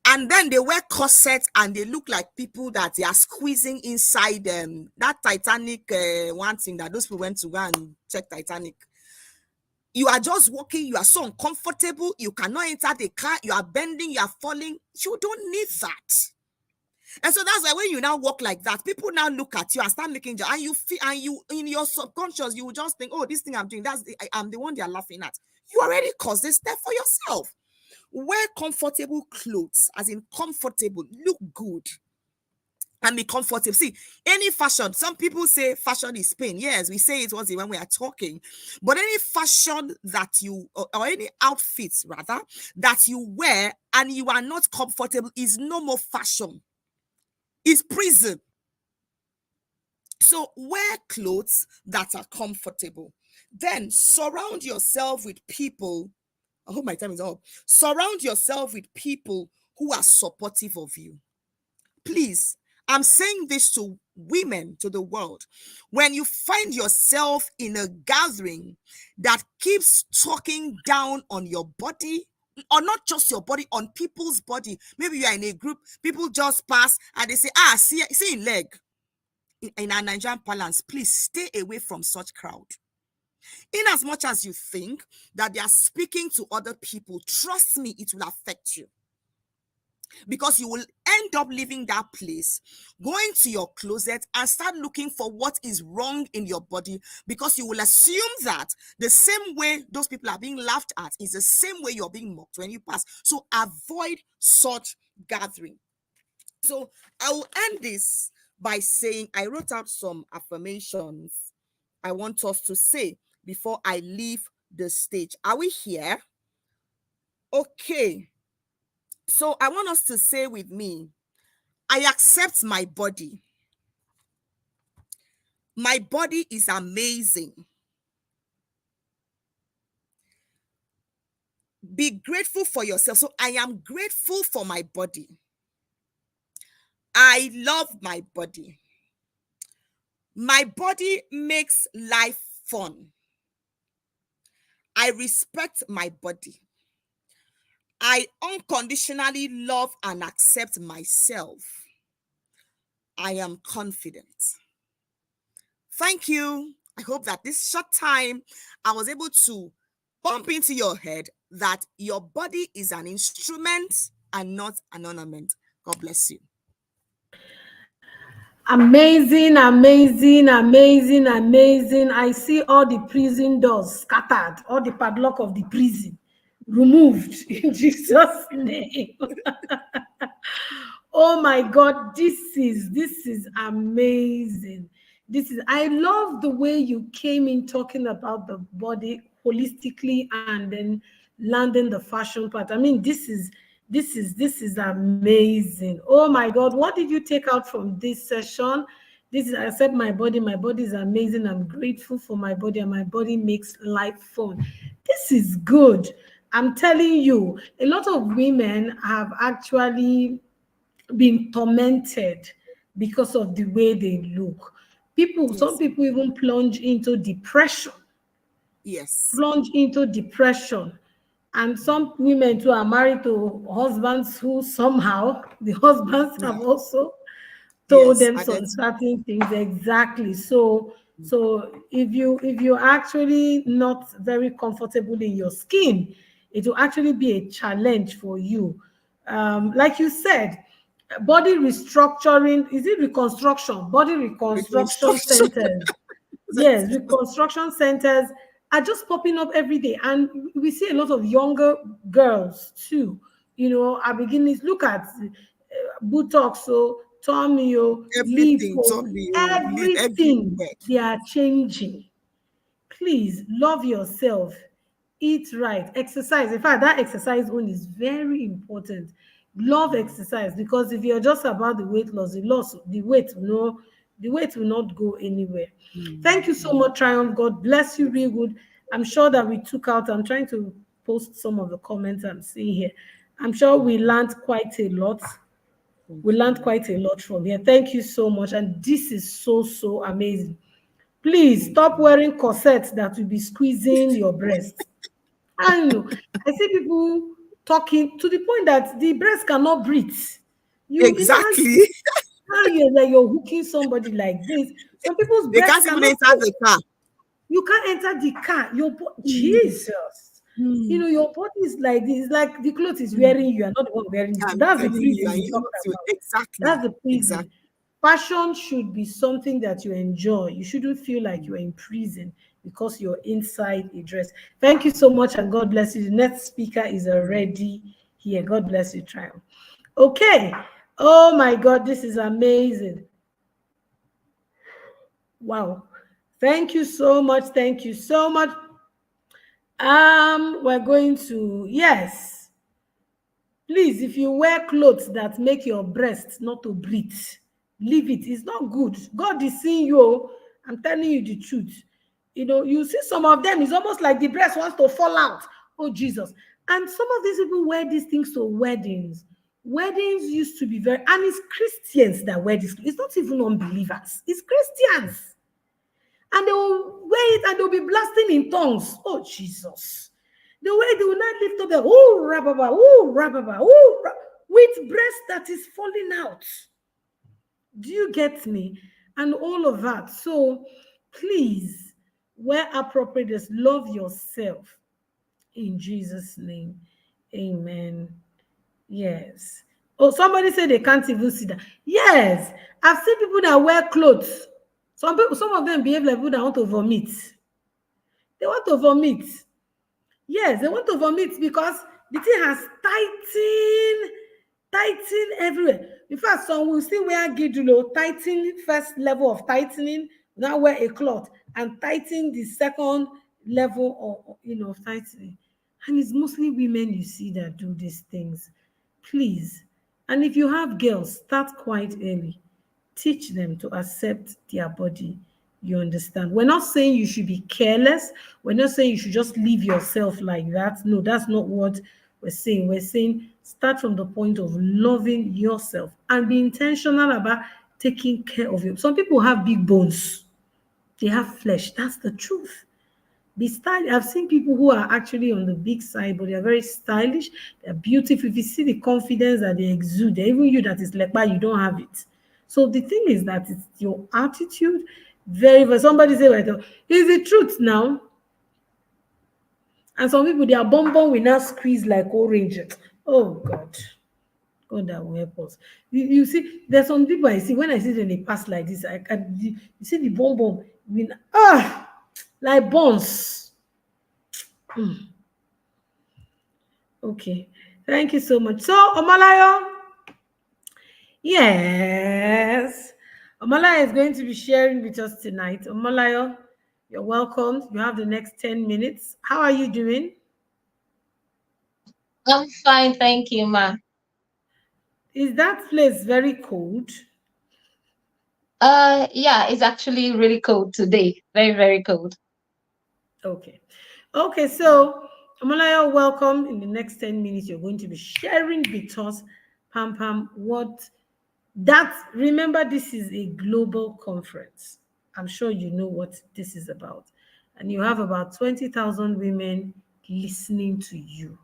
And then they wear corsets and they look like people that they are squeezing inside that Titanic one thing that those people went to go and check Titanic. You are just walking, you are so uncomfortable, you cannot enter the car, you are bending, you are falling. You don't need that. And so that's why when you now walk like that, people now look at you and start making joke, and you feel, and you in your subconscious, you will just think, oh, this thing I'm doing, I'm the one they are laughing at. You already caused this step for yourself. Wear comfortable clothes, as in comfortable, look good, and be comfortable. See, any fashion, some people say fashion is pain. Yes, we say it once when we are talking, but any fashion that you, or any outfits rather, that you wear and you are not comfortable is no more fashion. It's prison. So wear clothes that are comfortable. Then surround yourself with people. I hope my time is up. Surround yourself with people who are supportive of you. Please, I'm saying this to women, to the world. When you find yourself in a gathering that keeps talking down on your body, or not just your body, on people's body. Maybe you are in a group, people just pass and they say, see in leg. In our Nigerian parlance, please stay away from such crowd. In as much as you think that they are speaking to other people, trust me, it will affect you. Because you will end up leaving that place, going to your closet and start looking for what is wrong in your body, because you will assume that the same way those people are being laughed at is the same way you're being mocked when you pass. So avoid such gathering. So I will end this by saying I wrote out some affirmations I want us to say before I leave the stage. Are we here? Okay. So I want us to say with me, I accept my body. My body is amazing. Be grateful for yourself. So I am grateful for my body. I love my body. My body makes life fun. I respect my body. I unconditionally love and accept myself. I am confident. Thank you. I hope that this short time I was able to bump into your head that your body is an instrument and not an ornament. God bless you. Amazing, amazing, amazing, amazing. I see all the prison doors scattered, all the padlock of the prison removed in Jesus' name. Oh my God, this is amazing. I love the way you came in talking about the body holistically and then landing the fashion part. I mean, this is amazing. Oh my God, what did you take out from this session? I said my body is amazing. I'm grateful for my body, and my body makes life fun. This is good. I'm telling you, a lot of women have actually been tormented because of the way they look. Some people even plunge into depression. Yes. And some women too are married to husbands who somehow the husbands have also told them some certain things. Exactly. So if you're actually not very comfortable in your skin, it will actually be a challenge for you. Like you said, body restructuring, is it reconstruction? Body reconstruction centers. Yes, reconstruction centers are just popping up every day. And we see a lot of younger girls too, are beginning to look at Botox, so tummy, everything, lipo, everything. They are changing. Please love yourself, eat right, exercise. In fact, that exercise one is very important. Love exercise, because if you're just about the weight loss, the weight will not go anywhere. Thank you so much, Triumph. God bless you, real good. I'm sure that we took out, I'm trying to post some of the comments I'm seeing here. I'm sure we learned quite a lot. From here. Thank you so much. And this is so amazing. Please stop wearing corsets that will be squeezing your breasts. I know. I see people talking to the point that the breast cannot breathe. Exactly. How you're hooking somebody like this. Some people's breasts can't even enter the car. You can't enter the car. Jesus. Your body is like this. It's like the clothes is wearing you. You're not the one wearing it. That's the prison. Exactly. That's the prison. Fashion should be something that you enjoy. You shouldn't feel like you're in prison because you're inside a dress. Thank you so much, and God bless you. The next speaker is already here. God bless you, Triumph. Okay. Oh my God, this is amazing. Wow. Thank you so much. Thank you so much. We're going to, yes. Please, if you wear clothes that make your breasts not to breathe, leave it. It's not good. God is seeing you. I'm telling you the truth. You see some of them, it's almost like the breast wants to fall out. Oh, Jesus. And some of these people wear these things to weddings. Weddings used to be and it's Christians that wear this. It's not even unbelievers. It's Christians. And they will wear it and they'll be blasting in tongues. Oh, Jesus. The way they will not lift up their with breast that is falling out. Do you get me? And all of that. So please, wear appropriate, love yourself. In Jesus' name. Amen. Yes. Oh, somebody said they can't even see that. Yes. I've seen people that wear clothes. Some of them behave like people that want to vomit. They want to vomit. Yes, they want to vomit because the thing has tightened everywhere. In fact, some will still wear gidulo, tighten first level of tightening, now wear a cloth and tighten the second level of tightening. And it's mostly women you see that do these things. Please. And if you have girls, start quite early. Teach them to accept their body. You understand? We're not saying you should be careless. We're not saying you should just leave yourself like that. No, that's not what we're saying. We're saying start from the point of loving yourself and be intentional about taking care of you. Some people have big bones, they have flesh. That's the truth. Be stylish. I've seen people who are actually on the big side, but they're very stylish. They're beautiful. If you see the confidence that they exude, even you that is like, you don't have it. So the thing is that it's your attitude. Somebody say, well, is the truth now. And some people, their bonbon will now squeeze like orange. Oh God. God that will help us. You see, there's some people I see when I see them they pass like this. You see the bonbon, like bones. Okay, thank you so much. So, Omalayo, yes, Omalayo is going to be sharing with us tonight. Omalayo, you're welcome. You have the next 10 minutes. How are you doing? I'm fine, thank you, ma. Is that place very cold? Yeah, it's actually really cold today. Very, very cold. Okay. Okay, so Omalayo, welcome. In the next 10 minutes, you're going to be sharing with us, Pam Pam, remember, this is a global conference. I'm sure you know what this is about. And you have about 20,000 women listening to you.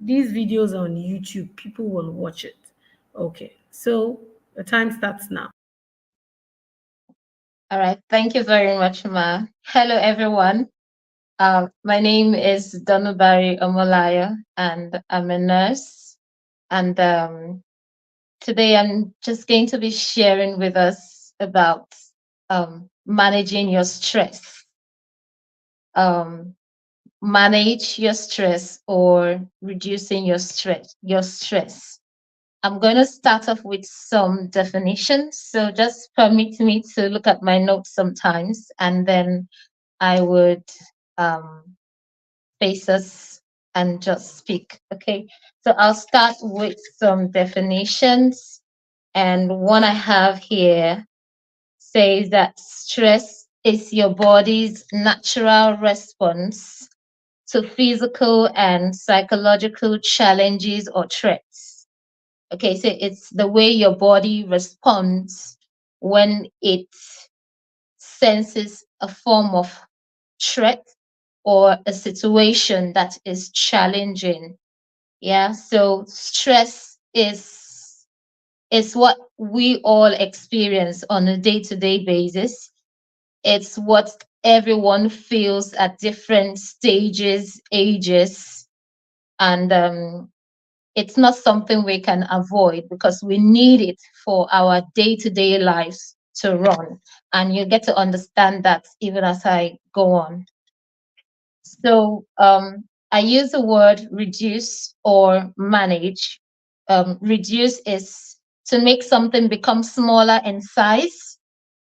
These videos are on YouTube. People will watch it. Okay, so the time starts now. All right, thank you very much, ma. Hello, everyone. My name is Donubari Omolaya, and I'm a nurse. And today I'm just going to be sharing with us about managing your stress. Manage your stress or reducing your stress. I'm going to start off with some definitions. So just permit me to look at my notes sometimes, and then I would face us and just speak. Okay. So I'll start with some definitions. And one I have here says that stress is your body's natural response to physical and psychological challenges or threats. Okay, so it's the way your body responds when it senses a form of threat or a situation that is challenging. Yeah, so stress is what we all experience on a day-to-day basis. It's what everyone feels at different stages, ages, and it's not something we can avoid because we need it for our day-to-day lives to run. And you get to understand that even as I go on. So I use the word reduce or manage. Reduce is to make something become smaller in size,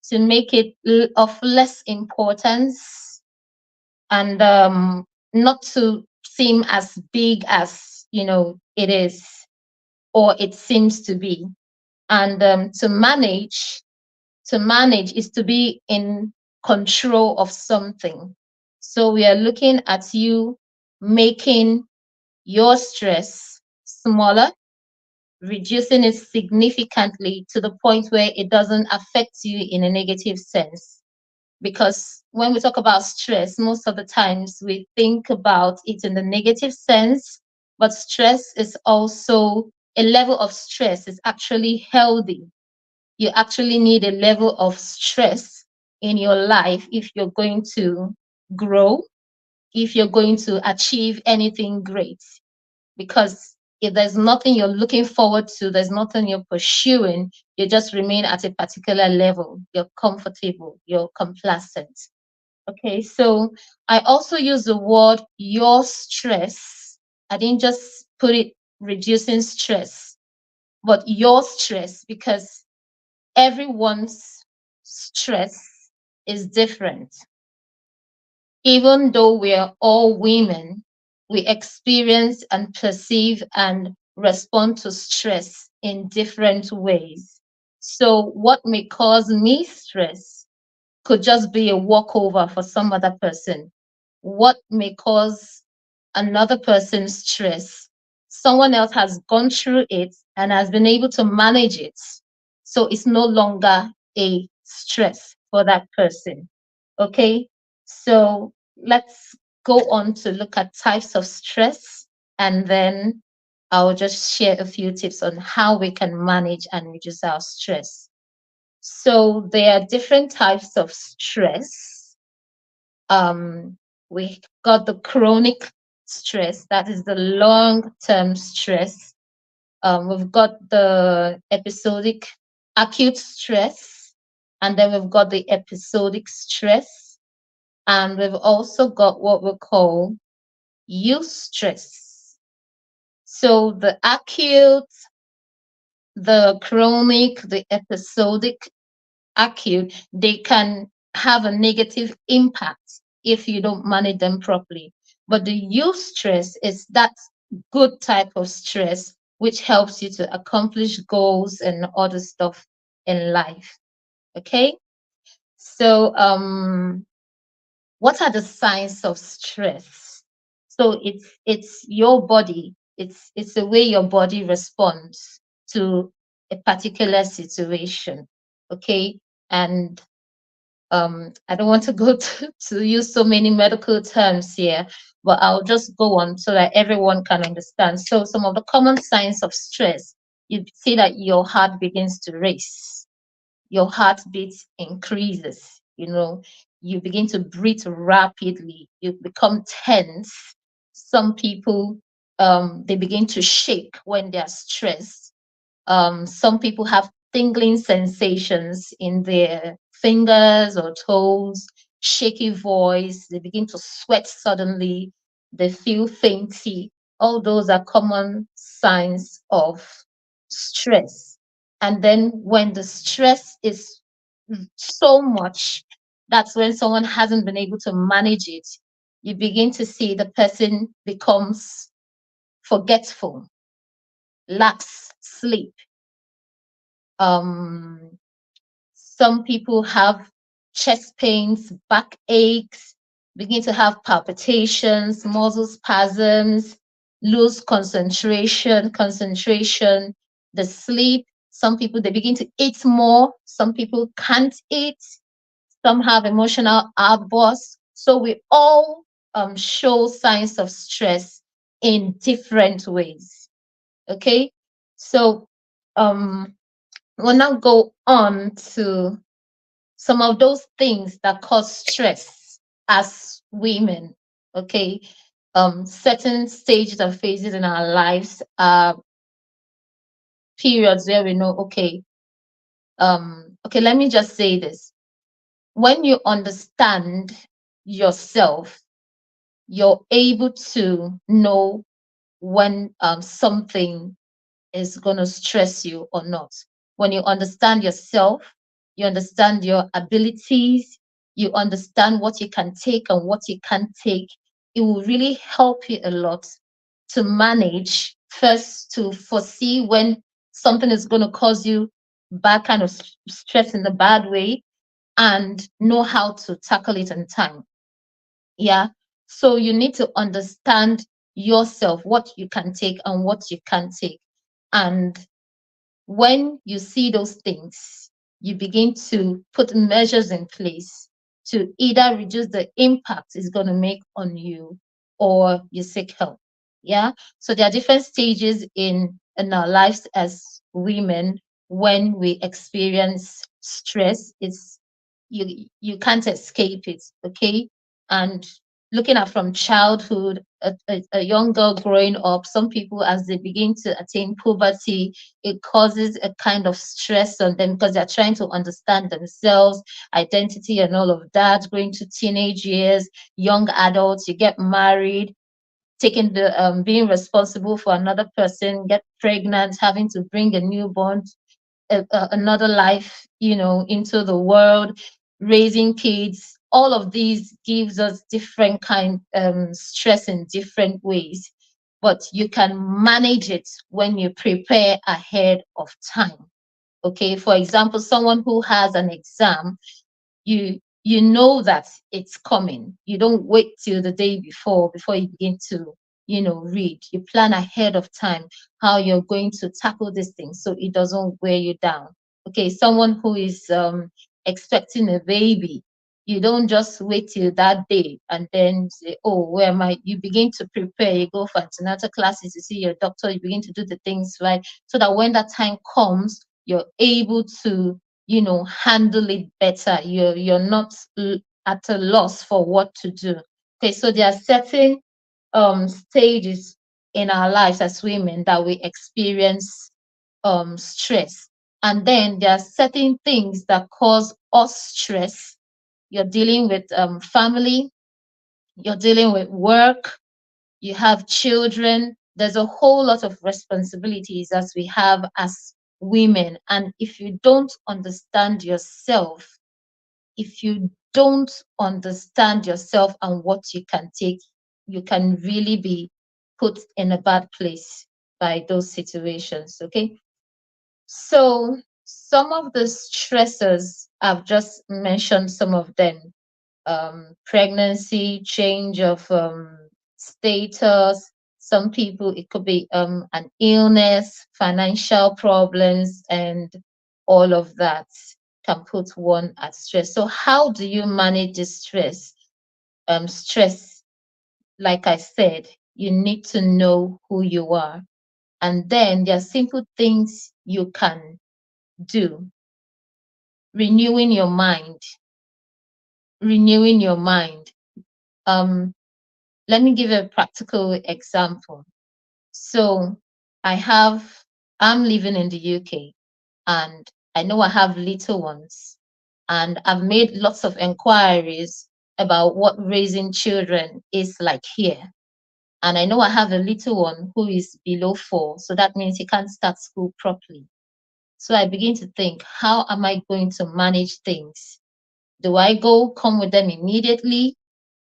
to make it of less importance, and not to seem as big as it is or it seems to be. And to manage is to be in control of something. So we are looking at you making your stress smaller, reducing it significantly to the point where it doesn't affect you in a negative sense. Because when we talk about stress, most of the times we think about it in the negative sense, but stress is also a level of stress is actually healthy. You actually need a level of stress in your life if you're going to grow, if you're going to achieve anything great. Because if there's nothing you're looking forward to, there's nothing you're pursuing, you just remain at a particular level. You're comfortable, you're complacent. Okay, so I also use the word your stress. I didn't just put it reducing stress, but your stress, because everyone's stress is different. Even though we are all women, we experience and perceive and respond to stress in different ways. So what may cause me stress could just be a walkover for some other person. What may cause another person stress, someone else has gone through it and has been able to manage it. So it's no longer a stress for that person. Okay, so let's go on to look at types of stress, and then I'll just share a few tips on how we can manage and reduce our stress. So there are different types of stress. We got the chronic stress, that is the long-term stress. We've got the episodic acute stress, and then we've got the episodic stress, and we've also got what we call eustress. So the acute, the chronic, the episodic, acute, they can have a negative impact if you don't manage them properly. But the eustress is that good type of stress which helps you to accomplish goals and other stuff in life. Okay, so what are the signs of stress? So it's your body, it's the way your body responds to a particular situation. Okay, and I don't want to go to use so many medical terms here, but I'll just go on so that everyone can understand. So some of the common signs of stress, you see that your heart begins to race, your heartbeat increases, you begin to breathe rapidly, you become tense. Some people, they begin to shake when they're stressed. Some people have tingling sensations in their fingers or toes, shaky voice, they begin to sweat suddenly, they feel fainty. All those are common signs of stress. And then when the stress is so much, that's when someone hasn't been able to manage it. You begin to see the person becomes forgetful, lacks sleep. Um, some people have chest pains, back aches, begin to have palpitations, muscle spasms, lose concentration, the sleep. Some people, they begin to eat more. Some people can't eat. Some have emotional outbursts. So we all show signs of stress in different ways. Okay, so we'll now go on to some of those things that cause stress as women. Okay, certain stages and phases in our lives are periods where we know, okay, let me just say this. When you understand yourself, you're able to know when something is going to stress you or not. When you understand yourself, you understand your abilities, you understand what you can take and what you can't take, it will really help you a lot to manage, first to foresee when something is going to cause you bad kind of stress in a bad way, and know how to tackle it in time. Yeah. So you need to understand yourself, what you can take and what you can't take. And when you see those things, you begin to put measures in place to either reduce the impact it's going to make on you, or you seek help. Yeah. So there are different stages in our lives as women when we experience stress. It's you can't escape it. Okay. And looking at from childhood, a young girl growing up, some people, as they begin to attain puberty, it causes a kind of stress on them because they're trying to understand themselves, identity, and all of that. Going to teenage years, young adults, you get married, taking the being responsible for another person, get pregnant, having to bring a newborn, another life, into the world, raising kids. All of these gives us different kind stress in different ways. but you can manage it when you prepare ahead of time. Okay, for example, someone who has an exam, you know that it's coming. You don't wait till the day before you begin to read. You plan ahead of time how you're going to tackle this thing so it doesn't wear you down. Okay, someone who is expecting a baby, you don't just wait till that day and then say, oh, where am I? You begin to prepare. You go for antenatal classes, you see your doctor, you begin to do the things right so that when that time comes, you're able to handle it better. You're not at a loss for what to do. Okay, so there are certain stages in our lives as women that we experience stress, and then there are certain things that cause us stress. You're dealing with family, you're dealing with work, you have children. There's a whole lot of responsibilities as we have as women. And if you don't understand yourself, if you don't understand yourself and what you can take, you can really be put in a bad place by those situations. Okay. So some of the stressors, I've just mentioned some of them. Pregnancy, change of status. Some people, it could be an illness, financial problems, and all of that can put one at stress. So how do you manage the stress? Stress, like I said, you need to know who you are. And then there are simple things you can do. Renewing your mind. Renewing your mind. Let me give a practical example. So I'm living in the UK, and I know I have little ones, and I've made lots of inquiries about what raising children is like here. And I know I have a little one who is below 4, so that means he can't start school properly. So I begin to think, how am I going to manage things? Do I come with them immediately?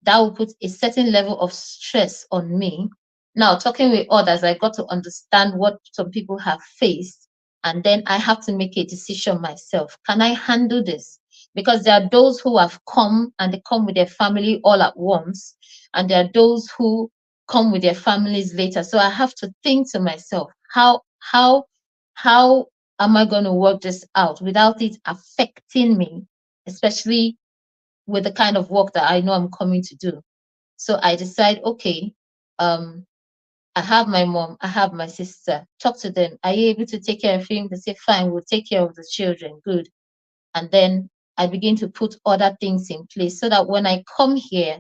That will put a certain level of stress on me. Now, talking with others, I got to understand what some people have faced, and then I have to make a decision myself. Can I handle this? Because there are those who have come and they come with their family all at once, and there are those who come with their families later. So I have to think to myself, how am I going to work this out without it affecting me, especially with the kind of work that I know I'm coming to do? So I decide, okay, I have my mom, I have my sister. Talk to them. Are you able to take care of him? They say, fine, we'll take care of the children. Good. And then I begin to put other things in place so that when I come here,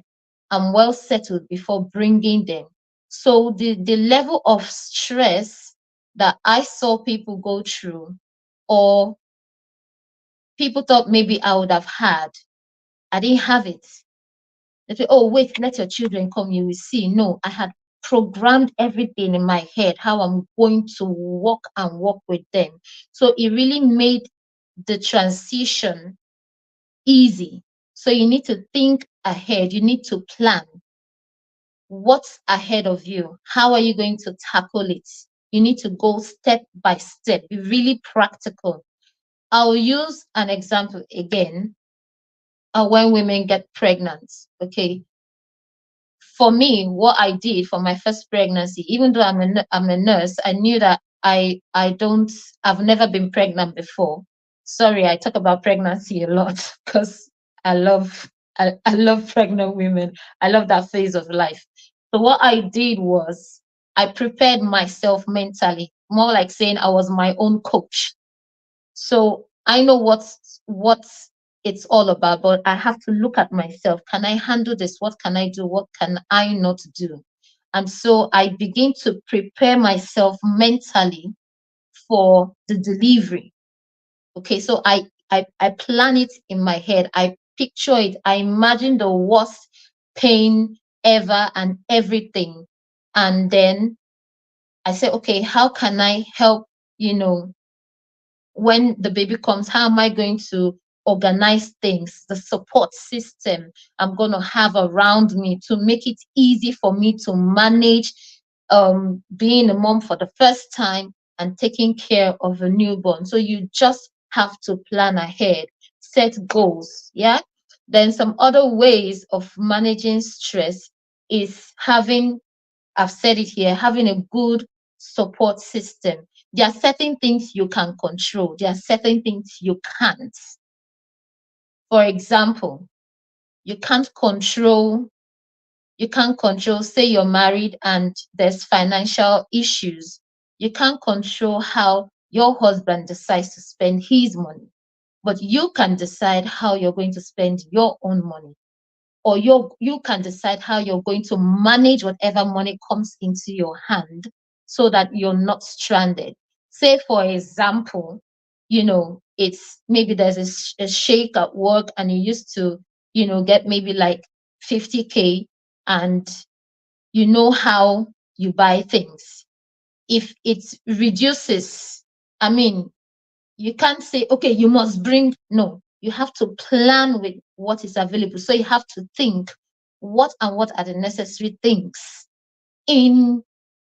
I'm well settled before bringing them. So the level of stress that I saw people go through, or people thought maybe I would have had, I didn't have it. They say, oh, wait, let your children come, you will see. No, I had programmed everything in my head, how I'm going to work with them. So it really made the transition easy. So you need to think ahead. You need to plan. What's ahead of you? How are you going to tackle it? You need to go step by step. Be really practical. I'll use an example again. When women get pregnant, okay? For me, what I did for my first pregnancy, even though I'm a nurse, I knew that I've never been pregnant before. Sorry, I talk about pregnancy a lot because I love pregnant women. I love that phase of life. So what I did was I prepared myself mentally, more like saying I was my own coach. So I know what it's all about, but I have to look at myself. Can I handle this? What can I do? What can I not do? And so I begin to prepare myself mentally for the delivery. Okay, so I plan it in my head. I picture it. I imagine the worst pain ever and everything. And then I say, okay, how can I help, when the baby comes, how am I going to organize things, the support system I'm going to have around me to make it easy for me to manage being a mom for the first time and taking care of a newborn. So you just have to plan ahead, set goals. Yeah. Then some other ways of managing stress is having, I've said it here, having a good support system. There are certain things you can control, there are certain things you can't. For example, you can't control, say you're married and there's financial issues. You can't control how your husband decides to spend his money, but you can decide how you're going to spend your own money, or you can decide how you're going to manage whatever money comes into your hand so that you're not stranded. Say, for example, it's maybe there's a shake at work and you used to, get maybe like 50K, and you know how you buy things. If it reduces, I mean, you can't say, okay, you must bring, no, you have to plan with what is available. So you have to think what are the necessary things in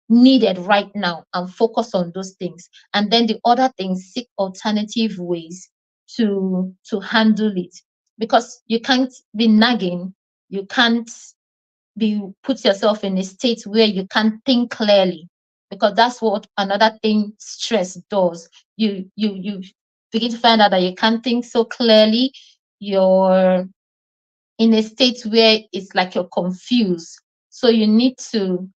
needed right now and focus on those things. And then the other things, seek alternative ways to handle it, because you can't be nagging, you can't put yourself in a state where you can't think clearly, because that's what another thing stress does. You begin to find out that you can't think so clearly. You're in a state where it's like you're confused. So you need to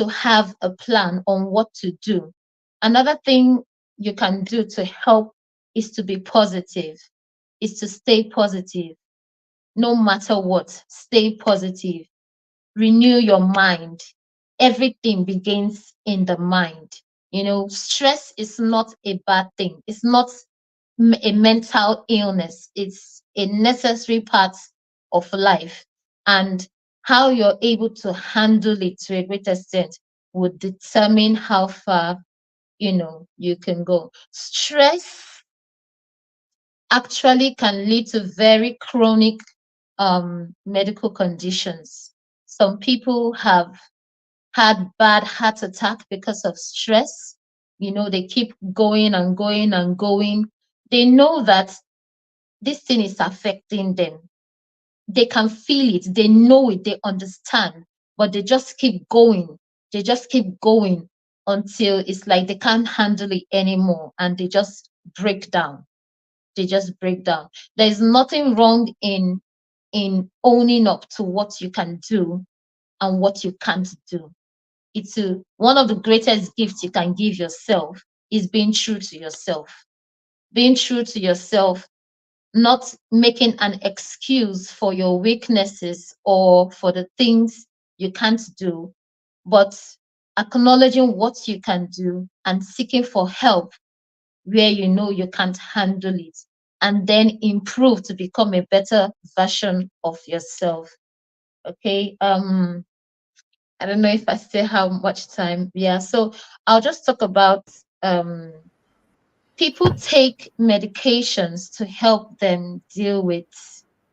have a plan on what to do. Another thing you can do to help is to be positive, is to stay positive. No matter what, stay positive. Renew your mind. Everything begins in the mind. Stress is not a bad thing. It's not a mental illness. It's a necessary part of life. And how you're able to handle it to a great extent would determine how far, you can go. Stress actually can lead to very chronic medical conditions. Some people have had bad heart attack because of stress. They keep going and going and going. They know that this thing is affecting them. They can feel it, they know it, they understand, but they just keep going. They just keep going until it's like they can't handle it anymore and they just break down. They just break down. There's nothing wrong in owning up to what you can do and what you can't do. It's one of the greatest gifts you can give yourself is being true to yourself. Being true to yourself, not making an excuse for your weaknesses or for the things you can't do, but acknowledging what you can do and seeking for help where you know you can't handle it, and then improve to become a better version of yourself. Okay. I don't know if I still have much time. Yeah, so I'll just talk about people take medications to help them deal with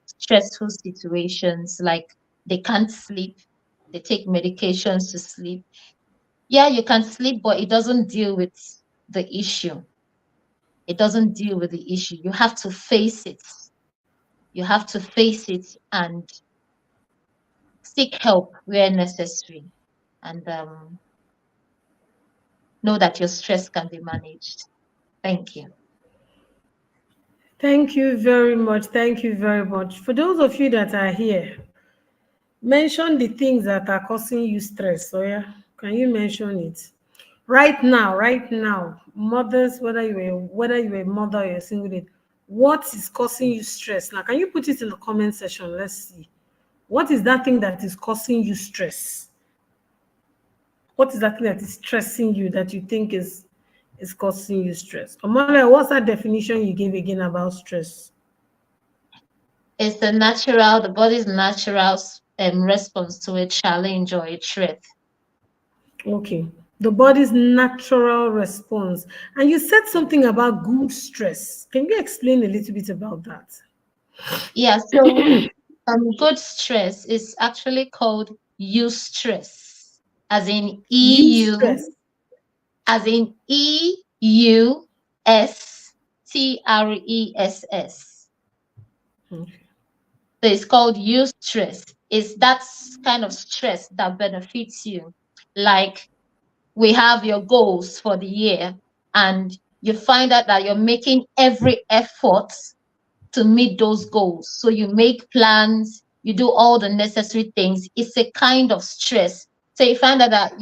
stressful situations, like they can't sleep, they take medications to sleep. Yeah, you can sleep, but it doesn't deal with the issue. It doesn't deal with the issue. You have to face it. You have to face it and seek help where necessary, and know that your stress can be managed. Thank you. Thank you very much. Thank you very much. For those of you that are here, mention the things that are causing you stress. So yeah, can you mention it? Right now, mothers, whether you're a mother or you're a single lady, what is causing you stress? Now, can you put it in the comment section? Let's see. What is that thing that is causing you stress? What is that thing that is stressing you that you think is causing you stress? Omole, what's that definition you gave again about stress? It's the body's natural response to a challenge or a threat. Okay. The body's natural response. And you said something about good stress. Can you explain a little bit about that? Yeah, so good stress is actually called eustress. as in Eustress. as in EUSTRESS. Okay. So it's called eustress. It's that kind of stress that benefits you. Like, we have your goals for the year, and you find out that you're making every effort to meet those goals. So you make plans, you do all the necessary things. It's a kind of stress. So you find out that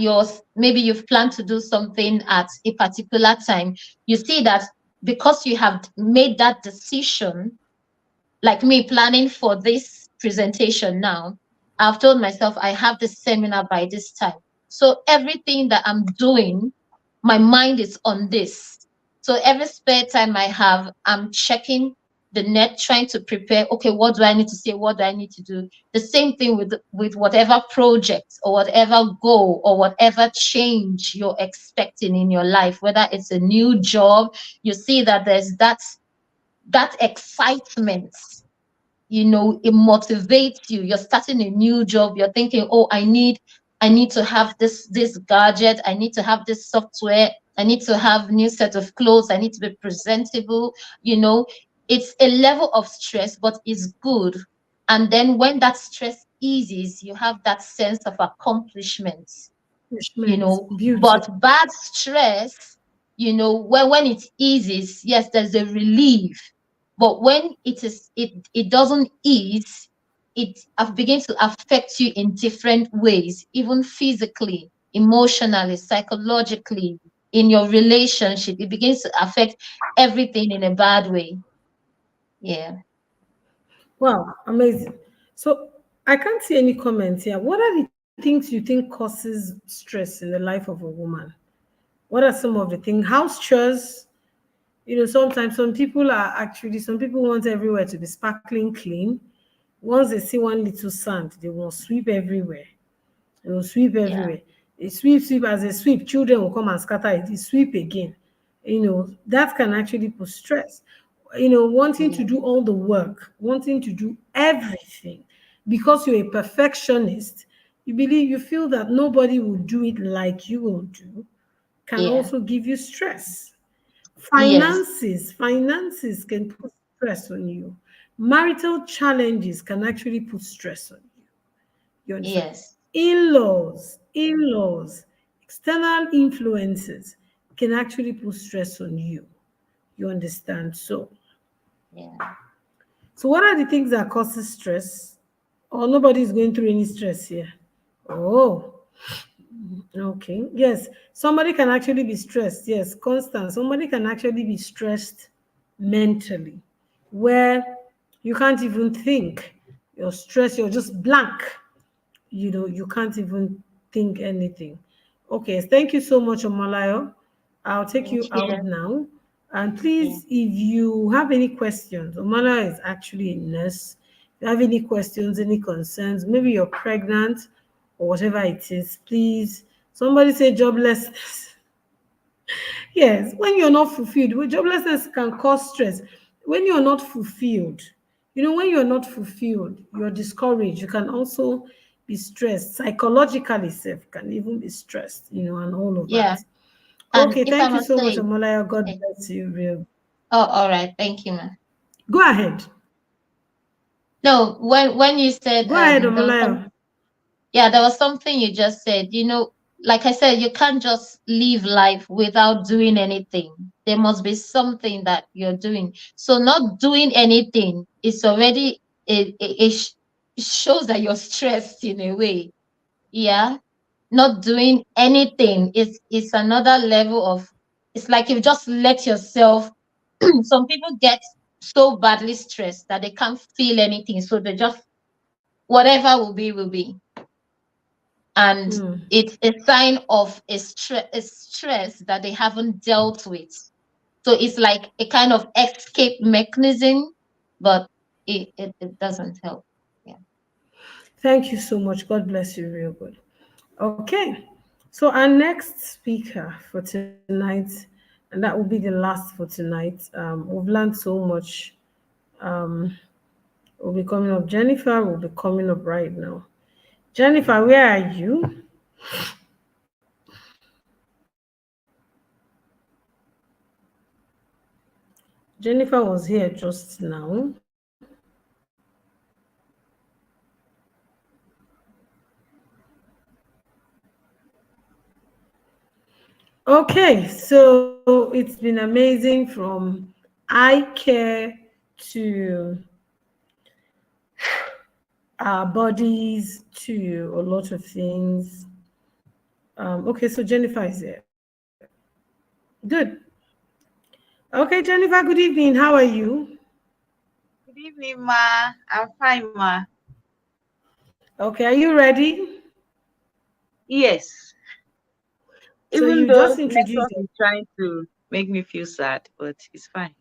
maybe you've planned to do something at a particular time. You see that because you have made that decision, like me planning for this presentation now, I've told myself I have this seminar by this time. So everything that I'm doing, my mind is on this. So every spare time I have, I'm checking the net, trying to prepare. Okay, what do I need to say? What do I need to do? The same thing with whatever project or whatever goal or whatever change you're expecting in your life, whether it's a new job, you see that there's that excitement, it motivates you. You're starting a new job, you're thinking, oh, I need to have this gadget, I need to have this software, I need to have new set of clothes, I need to be presentable. It's a level of stress, but it's good. And then when that stress eases, you have that sense of accomplishment. Beauty. But bad stress, when it eases, yes, there's a relief. But when it doesn't ease, it begins to affect you in different ways, even physically, emotionally, psychologically, in your relationship. It begins to affect everything in a bad way. Yeah. Wow, amazing. So I can't see any comments here. What are the things you think causes stress in the life of a woman? What are some of the things? House chores. Sometimes some people want everywhere to be sparkling clean. Once they see one little sand, they will sweep everywhere. They will sweep everywhere. They sweep. As they sweep, children will come and scatter it. They sweep again. That can actually put stress. Wanting to do all the work, wanting to do everything, because you're a perfectionist, you feel that nobody will do it like you will do, can also give you stress. Finances can put stress on you. Marital challenges can actually put stress on you. You understand? Yes. In-laws, external influences can actually put stress on you. You understand? So what are the things that causes stress? Or nobody's going through any stress here? Oh, okay. Yes, somebody can actually be stressed. Yes, constant. Somebody can actually be stressed mentally, where you can't even think. You're stressed, you're just blank. You can't even think anything. Okay, thank you so much, Omalayo. I'll take you out now. And please, if you have any questions, Omalayo is actually a nurse. If you have any questions, any concerns, maybe you're pregnant or whatever it is, please, somebody say joblessness. Yes, when you're not fulfilled, joblessness can cause stress. When you're not fulfilled, when you're not fulfilled, you're discouraged. You can also be stressed. Psychologically, self can even be stressed, and all of that. Okay, thank you so much, Amalaya. God bless you, real. Oh, all right. Thank you, ma'am. Go ahead. No, when you said Go ahead, Amalaya. there was something you just said. Like I said, you can't just live life without doing anything. There must be something that you're doing. So not doing anything is already it shows that you're stressed in a way. Yeah. Not doing anything is another level of, it's like you just let yourself. Some people get so badly stressed that they can't feel anything. So they just, whatever will be. And it's a sign of a stress that they haven't dealt with. So it's like a kind of escape mechanism, but it doesn't help. Yeah. Thank you so much. God bless you, real good. Okay. So our next speaker for tonight, and that will be the last for tonight. We've learned so much. Will be coming up. Jennifer will be coming up right now. Jennifer, where are you? Jennifer was here just now. Okay, so it's been amazing from eye care to our bodies to a lot of things. Okay, so Jennifer is here. Good. Okay, Jennifer, good evening. How are you? Good evening, Ma. I'm fine, Ma. Okay, are you ready? Yes. So Even you though just introduced network is trying to make me feel sad, but it's fine.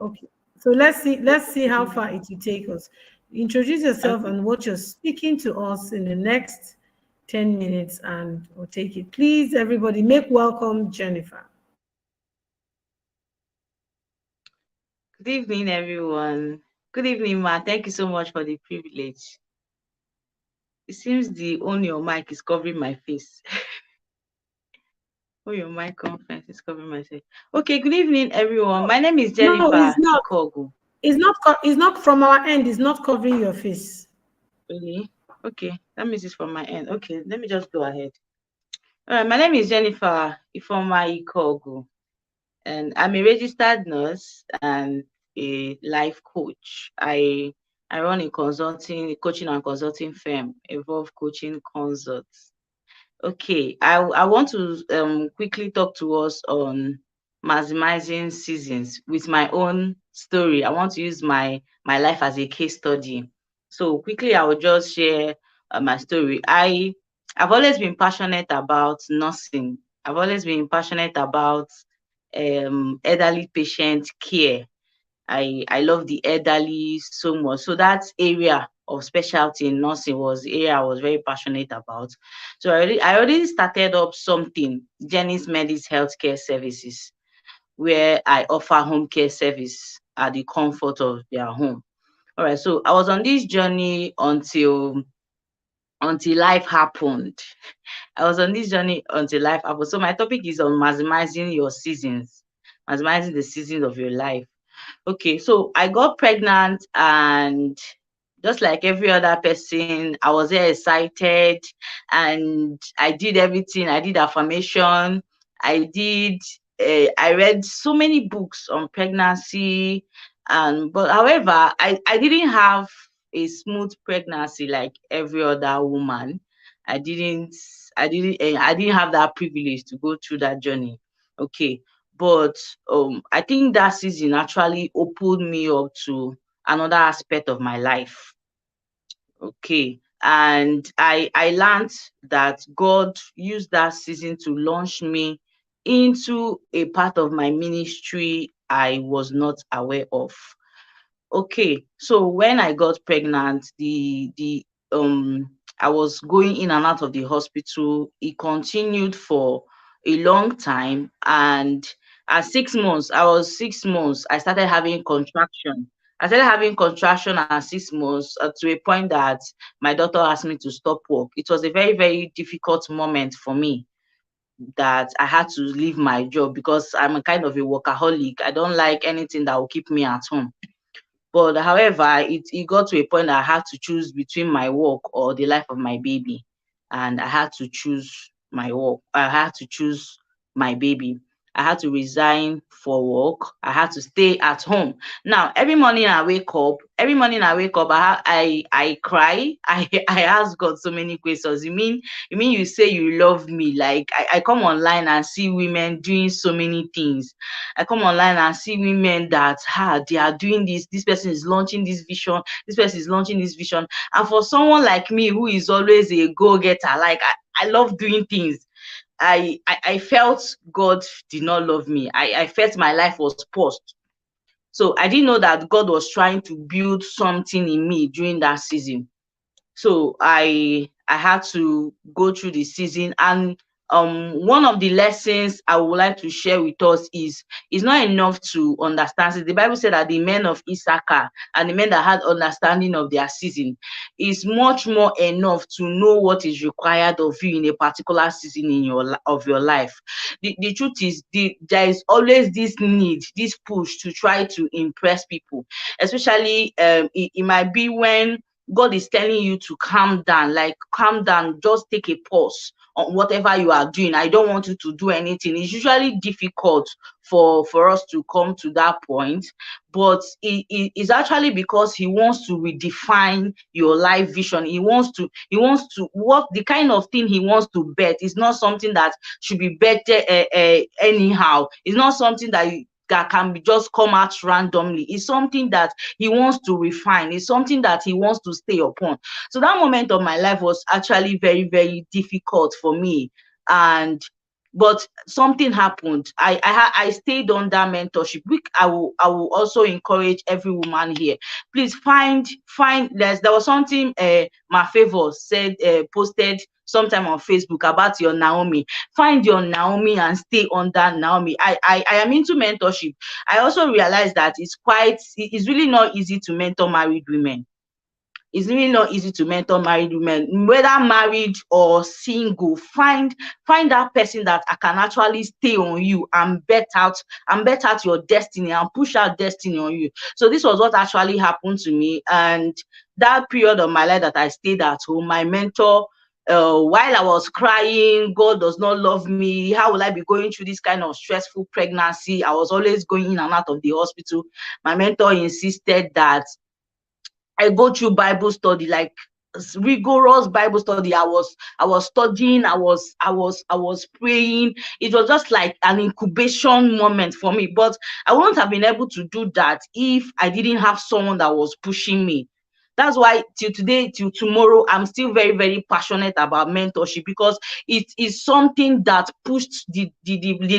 Okay. So let's see how far it will take us. Introduce yourself Okay. and what you're speaking to us in the next 10 minutes and we'll take it. Please, everybody, make welcome Jennifer. Good evening, everyone. Good evening, Ma. Thank you so much for the privilege. It seems the on your mic is covering my face. On your mic conference is covering my face. Okay, good evening, everyone. My name is No, it's Jennifer not. Ikogu. It's not from our end. It's not covering your face. Really? Okay, that means it's from my end. Okay, let me just go ahead. All right, my name is Jennifer Ifoma Ikogu, and I'm a registered nurse and a life coach. I run a coaching and consulting firm, Evolve Coaching Consults. Okay, I want to quickly talk to us on maximizing seasons with my own story. I want to use my life as a case study. So quickly, I will just share my story. I've always been passionate about nursing. I've always been passionate about elderly patient care. I love the elderly so much. So that area of specialty in nursing was the area I was very passionate about. So I already started up something, Jenny's Medis Healthcare Services, where I offer home care service at the comfort of their home. All right, so I was on this journey until life happened. I was on this journey until life happened. So my topic is on maximizing your seasons, maximizing the seasons of your life. Okay, so I got pregnant, and just like every other person, I was very excited and I did everything. I did affirmation. I read so many books on pregnancy, and but however, I didn't have a smooth pregnancy like every other woman. I didn't I didn't have that privilege to go through that journey. Okay, but I think that season actually opened me up to another aspect of my life. Okay, and I learned that God used that season to launch me into a part of my ministry I was not aware of. Okay, so when I got pregnant, the I was going in and out of the hospital. It continued for a long time, and at 6 months, I was 6 months. I started having contraction. I started having contraction at 6 months, to a point that my doctor asked me to stop work. It was a very, very difficult moment for me, that I had to leave my job because I'm a kind of a workaholic. I don't like anything that will keep me at home. But however, it got to a point that I had to choose between my work or the life of my baby. And I had to choose my work. I had to choose my baby. I had to resign for work. I had to stay at home. Now, every morning I wake up, I cry. I ask God so many questions. You mean you say you love me? Like I come online and see women doing so many things. I come online and see women that they are doing this. This person is launching this vision. This person is launching this vision. And for someone like me who is always a go-getter, like I love doing things. I felt God did not love me. I felt my life was paused. So I didn't know that God was trying to build something in me during that season. So I had to go through the season, and one of the lessons I would like to share with us is it's not enough to understand. The Bible said that the men of Issachar and the men that had understanding of their season is much more enough to know what is required of you in a particular season in your life. The truth is, there is always this need, this push to try to impress people, especially it might be when God is telling you to calm down, like calm down, just take a pause on whatever you are doing. I don't want you to do anything. It's usually difficult for us to come to that point, but it's actually because he wants to redefine your life vision. He wants to what the kind of thing he wants to bet is not something that should be betted anyhow. It's not something that can be just come out randomly. It's something that he wants to refine. It's something that he wants to stay upon. So that moment of my life was actually very, very difficult for me. But something happened. I stayed on that mentorship. I will also encourage every woman here. Please find there was something my favor said posted sometime on Facebook about your Naomi. Find your Naomi and stay on that Naomi. I am into mentorship. I also realized that it's really not easy to mentor married women. It's really not easy to mentor married women, whether married or single. Find that person that can actually stay on you and bet out your destiny and push out destiny on you. So this was what actually happened to me. And that period of my life that I stayed at home, my mentor, while I was crying, God does not love me, how will I be going through this kind of stressful pregnancy? I was always going in and out of the hospital. My mentor insisted that I go through Bible study, like rigorous Bible study. I was studying, I was praying. It was just like an incubation moment for me. But I wouldn't have been able to do that if I didn't have someone that was pushing me. That's why till today, till tomorrow, I'm still very, very passionate about mentorship, because it is something that pushed the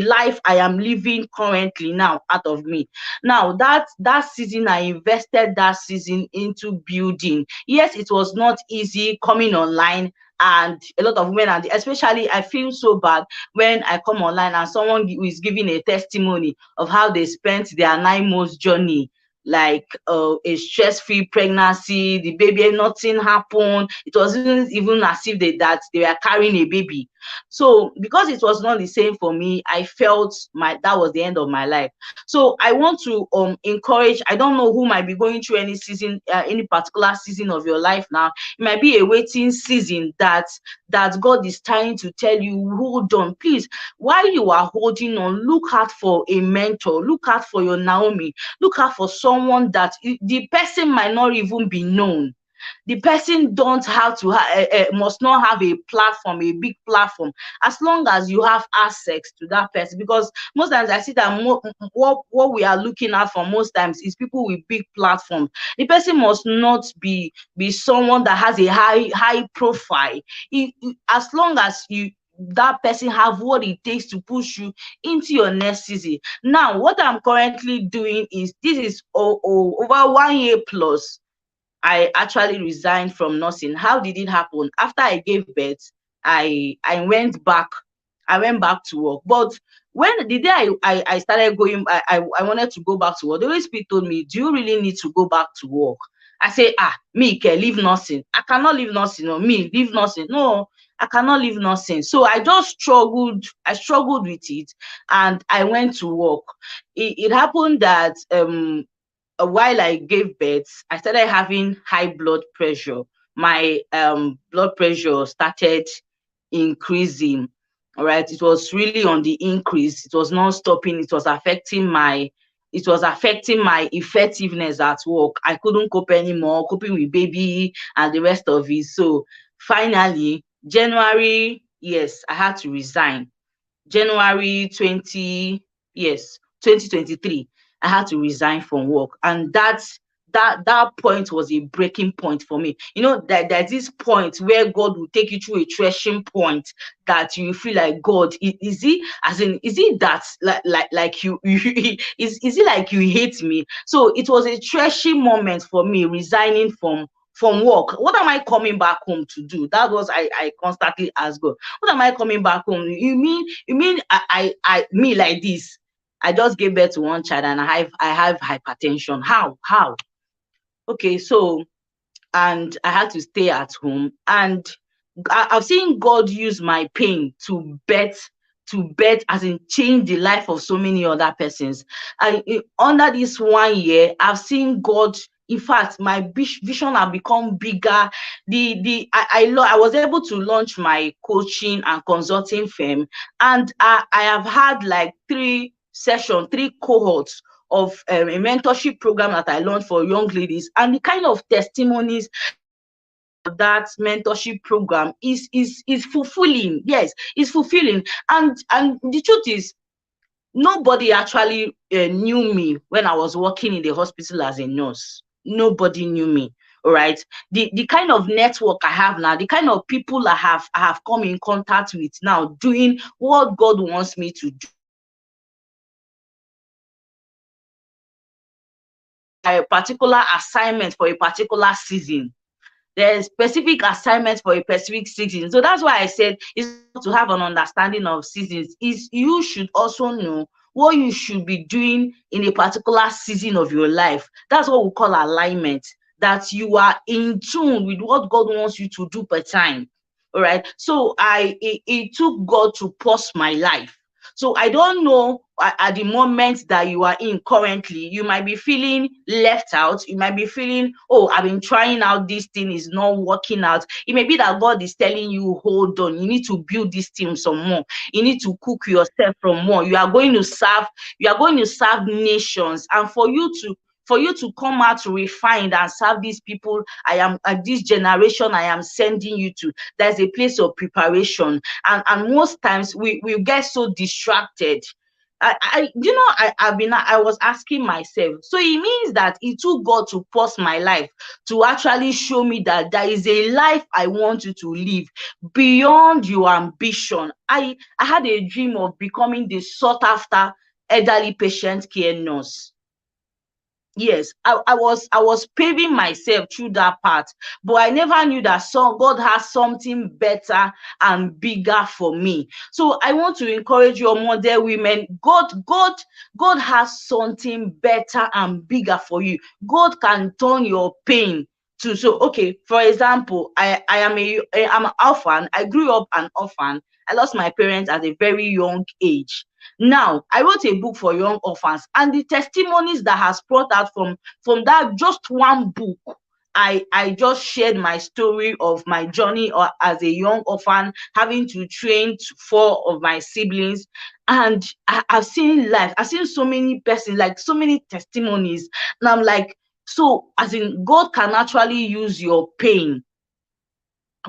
life I am living currently now out of me. Now that season, I invested that season into building. Yes, it was not easy coming online, and a lot of women, and especially I feel so bad when I come online and someone who is giving a testimony of how they spent their 9 months journey, like a stress-free pregnancy, the baby, nothing happened. It wasn't even as if they were carrying a baby. So because it was not the same for me, I felt that was the end of my life. So I want to encourage, I don't know who might be going through any season, any particular season of your life now. It might be a waiting season that God is trying to tell you, hold on, please. While you are holding on, look out for a mentor, look out for your Naomi, look out for someone that the person might not even be known. The person must not have a platform, a big platform, as long as you have access to that person. Because most times I see that what we are looking at for most times is people with big platforms. The person must not be someone that has a high profile. As long as that person have what it takes to push you into your next season. Now, what I'm currently doing is, this is over 1 year plus, I actually resigned from nursing. How did it happen? After I gave birth, I went back to work. But when the day I started going, I wanted to go back to work, the Holy Spirit told me, do you really need to go back to work? I say, me can leave nursing. I cannot leave nursing. No, me leave nursing. No, I cannot leave nursing. So I just struggled. I struggled with it, and I went to work. It happened that while I gave birth, I started having high blood pressure. My blood pressure started increasing. All right, it was really on the increase. It was not stopping. It was affecting my effectiveness at work. I couldn't cope anymore, coping with baby and the rest of it. So finally, January, yes, I had to resign. January 2023, I had to resign from work. And that point was a breaking point for me. You know, that there's this point where God will take you to a threshing point that you feel like, God, is it that like you is it like you hate me? So it was a threshing moment for me, resigning from from work. What am I coming back home to do? That was I constantly ask God. What am I coming back home? You mean I me like this? I just gave birth to one child and I have hypertension. How? Okay, so and I had to stay at home, and I've seen God use my pain to bet as in change the life of so many other persons. Under this 1 year, I've seen God. In fact, my vision have become bigger. I was able to launch my coaching and consulting firm, and I have had like 3 cohorts of a mentorship program that I launched for young ladies, and the kind of testimonies that mentorship program is fulfilling. Yes, it's fulfilling. And the truth is, nobody actually knew me when I was working in the hospital as a nurse. Nobody knew me. All right. The kind of network I have now, the kind of people I have come in contact with now, doing what God wants me to do. A particular assignment for a particular season. There's specific assignments for a specific season. So that's why I said it's to have an understanding of seasons. Is you should also know what you should be doing in a particular season of your life. That's what we call alignment. That you are in tune with what God wants you to do per time. All right. So it took God to pause my life. So I don't know at the moment that you are in currently, you might be feeling left out. You might be feeling, oh, I've been trying out, this thing is not working out. It may be that God is telling you, hold on, you need to build this team some more. You need to cook yourself from more. You are going to serve nations. And for you to come out refined and serve these people, this generation I am sending you to, there's a place of preparation. And most times we get so distracted. I was asking myself, so it means that it took God to pause my life to actually show me that there is a life I want you to live beyond your ambition. I had a dream of becoming the sought after elderly patient care nurse. Yes, I was paving myself through that path, but I never knew that God has something better and bigger for me. So I want to encourage your model women. God has something better and bigger for you. God can turn your pain to, so okay, for example, I'm an orphan. I grew up an orphan. I lost my parents at a very young age. Now, I wrote a book for young orphans, and the testimonies that has brought out from that just one book, I just shared my story of my journey as a young orphan, having to train 4 of my siblings. And I've seen life. I've seen so many persons, like so many testimonies. And I'm like, so as in, God can actually use your pain.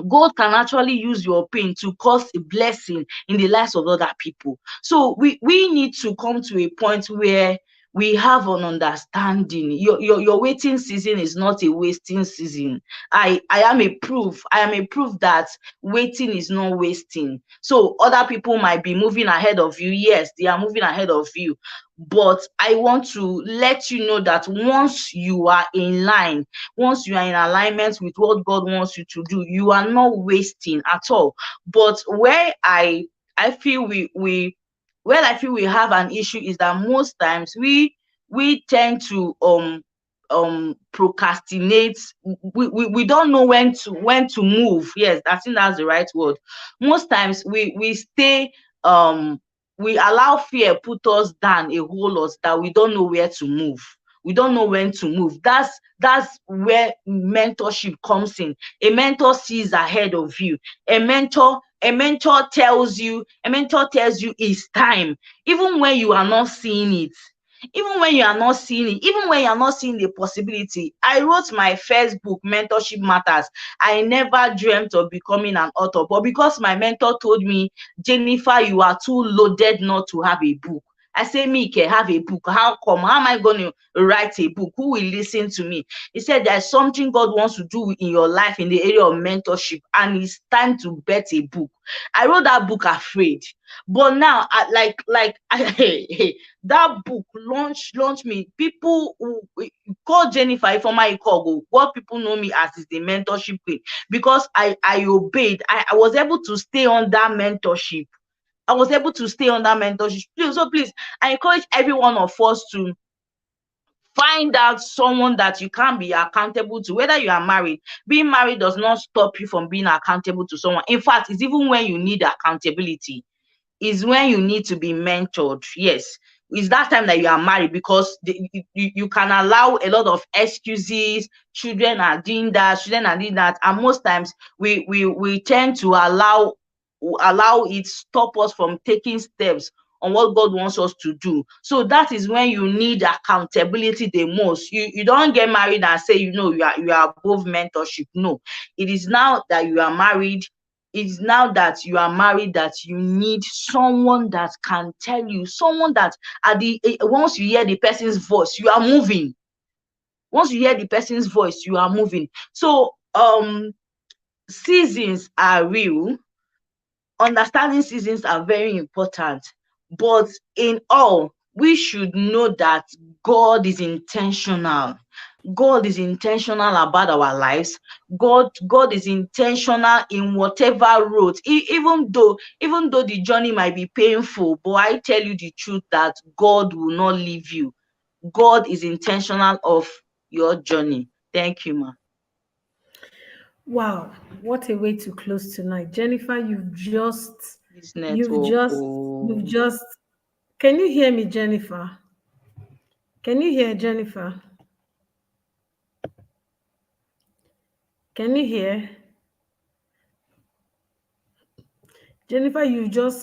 God can actually use your pain to cause a blessing in the lives of other people. So we need to come to a point where we have an understanding. Your waiting season is not a wasting season. I am a proof that waiting is not wasting. So other people might be moving ahead of you. Yes, they are moving ahead of you. But I want to let you know that once you are in line, once you are in alignment with what God wants you to do, you are not wasting at all. But where I feel we have an issue is that most times we tend to procrastinate. We don't know when to move. Yes, I think that's the right word. Most times we stay we allow fear put us down a whole lot, that we don't know where to move. We don't know when to move. That's where mentorship comes in. A mentor sees ahead of you. A mentor tells you it's time, even when you are not seeing it. Even when you are not seeing the possibility. I wrote my first book, Mentorship Matters. I never dreamt of becoming an author, but because my mentor told me, Jennifer, you are too loaded not to have a book, I say, me can have a book. How come? How am I going to write a book? Who will listen to me? He said there's something God wants to do in your life in the area of mentorship, and it's time to bet a book. I wrote that book afraid, but now that book launched me. People who call Jennifer Ifeoma Ikogo, what people know me as is the mentorship queen, because I obeyed. I was able to stay on that mentorship. I was able to stay on that mentorship. So please, I encourage every one of us to find out someone that you can be accountable to. Whether you are married, being married does not stop you from being accountable to someone. In fact, it's even when you need accountability, is when you need to be mentored. Yes, it's that time that you are married, because you can allow a lot of excuses. Children are doing that, and most times we tend to allow it stop us from taking steps on what God wants us to do. So that is when you need accountability the most. You don't get married and say, you are above mentorship. No, it is now that you are married. It's now that you are married that you need someone that can tell you, someone that once you hear the person's voice, you are moving. Once you hear the person's voice, you are moving. So seasons are real. Understanding seasons are very important, but in all, we should know that God is intentional. God is intentional about our lives. God is intentional in whatever road. Even though the journey might be painful, but I tell you the truth that God will not leave you. God is intentional of your journey. Thank you, ma. Wow, what a way to close tonight. Jennifer, This network. can you hear me, Jennifer? Can you hear Jennifer? Can you hear? Jennifer,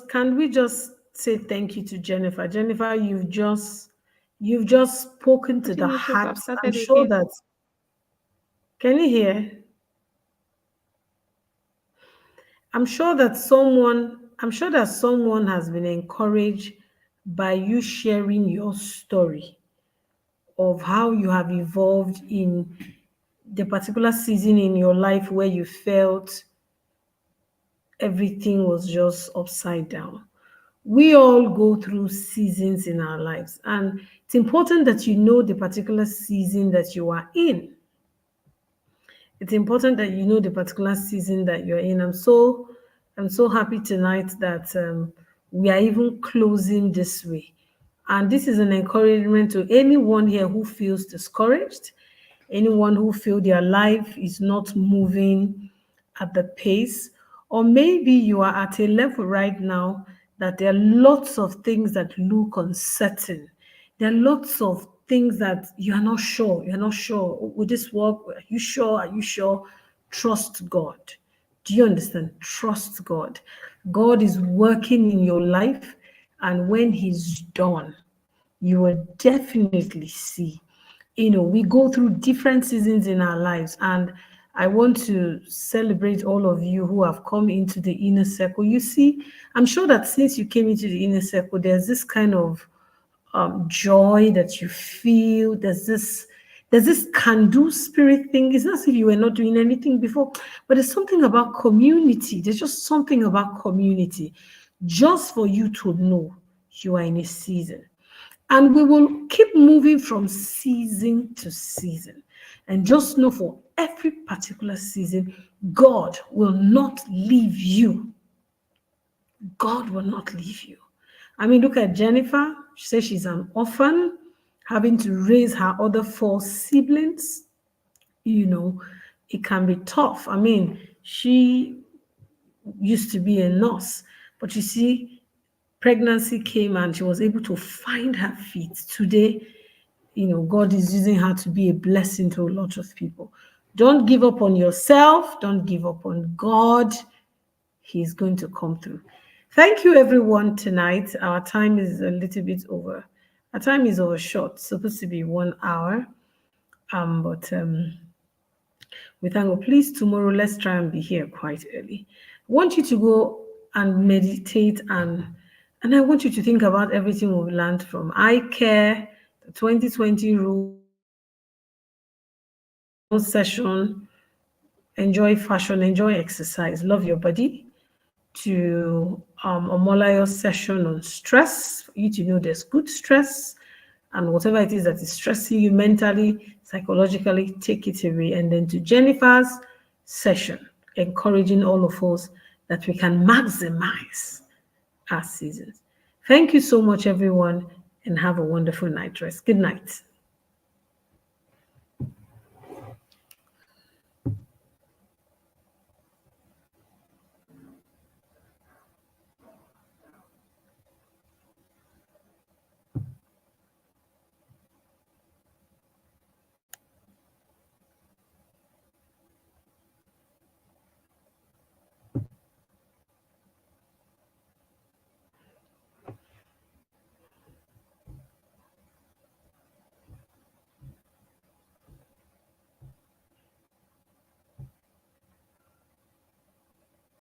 can we just say thank you to Jennifer? Jennifer, you've just spoken to the heart. I'm sure that, can you hear? I'm sure that someone has been encouraged by you sharing your story of how you have evolved in the particular season in your life where you felt everything was just upside down. We all go through seasons in our lives, and it's important that you know the particular season that you are in. It's important that you know the particular season that you're in. I'm so happy tonight that we are even closing this way. And this is an encouragement to anyone here who feels discouraged, anyone who feels their life is not moving at the pace, or maybe you are at a level right now that there are lots of things that look uncertain. There are lots of things that you're not sure. You're not sure. Will this work? Are you sure? Are you sure? Trust God. Do you understand? Trust God. God is working in your life, and when He's done, you will definitely see. We go through different seasons in our lives, and I want to celebrate all of you who have come into the inner circle. You see, I'm sure that since you came into the inner circle, there's this kind of joy that you feel. There's this can-do spirit thing. It's not as if you were not doing anything before, but there's something about community. There's just something about community, just for you to know you are in a season. And we will keep moving from season to season. And just know for every particular season, God will not leave you. God will not leave you. I mean, look at Jennifer. She says she's an orphan, having to raise her other 4 siblings. It can be tough. I mean, she used to be a nurse, but you see, pregnancy came and she was able to find her feet. Today, God is using her to be a blessing to a lot of people. Don't give up on yourself. Don't give up on God. He's going to come through. Thank you, everyone, tonight. Our time is a little bit over. Our time is overshot. It's supposed to be 1 hour. But we thank God. Please, tomorrow, let's try and be here quite early. I want you to go and meditate and And I want you to think about everything we've learned from eye care, the 2020 rule session, enjoy fashion, enjoy exercise, love your body, to Omolayo's session on stress, for you to know there's good stress, and whatever it is that is stressing you mentally, psychologically, take it away. And then to Jennifer's session, encouraging all of us that we can maximize our seasons. Thank you so much, everyone, and have a wonderful night rest. Good night.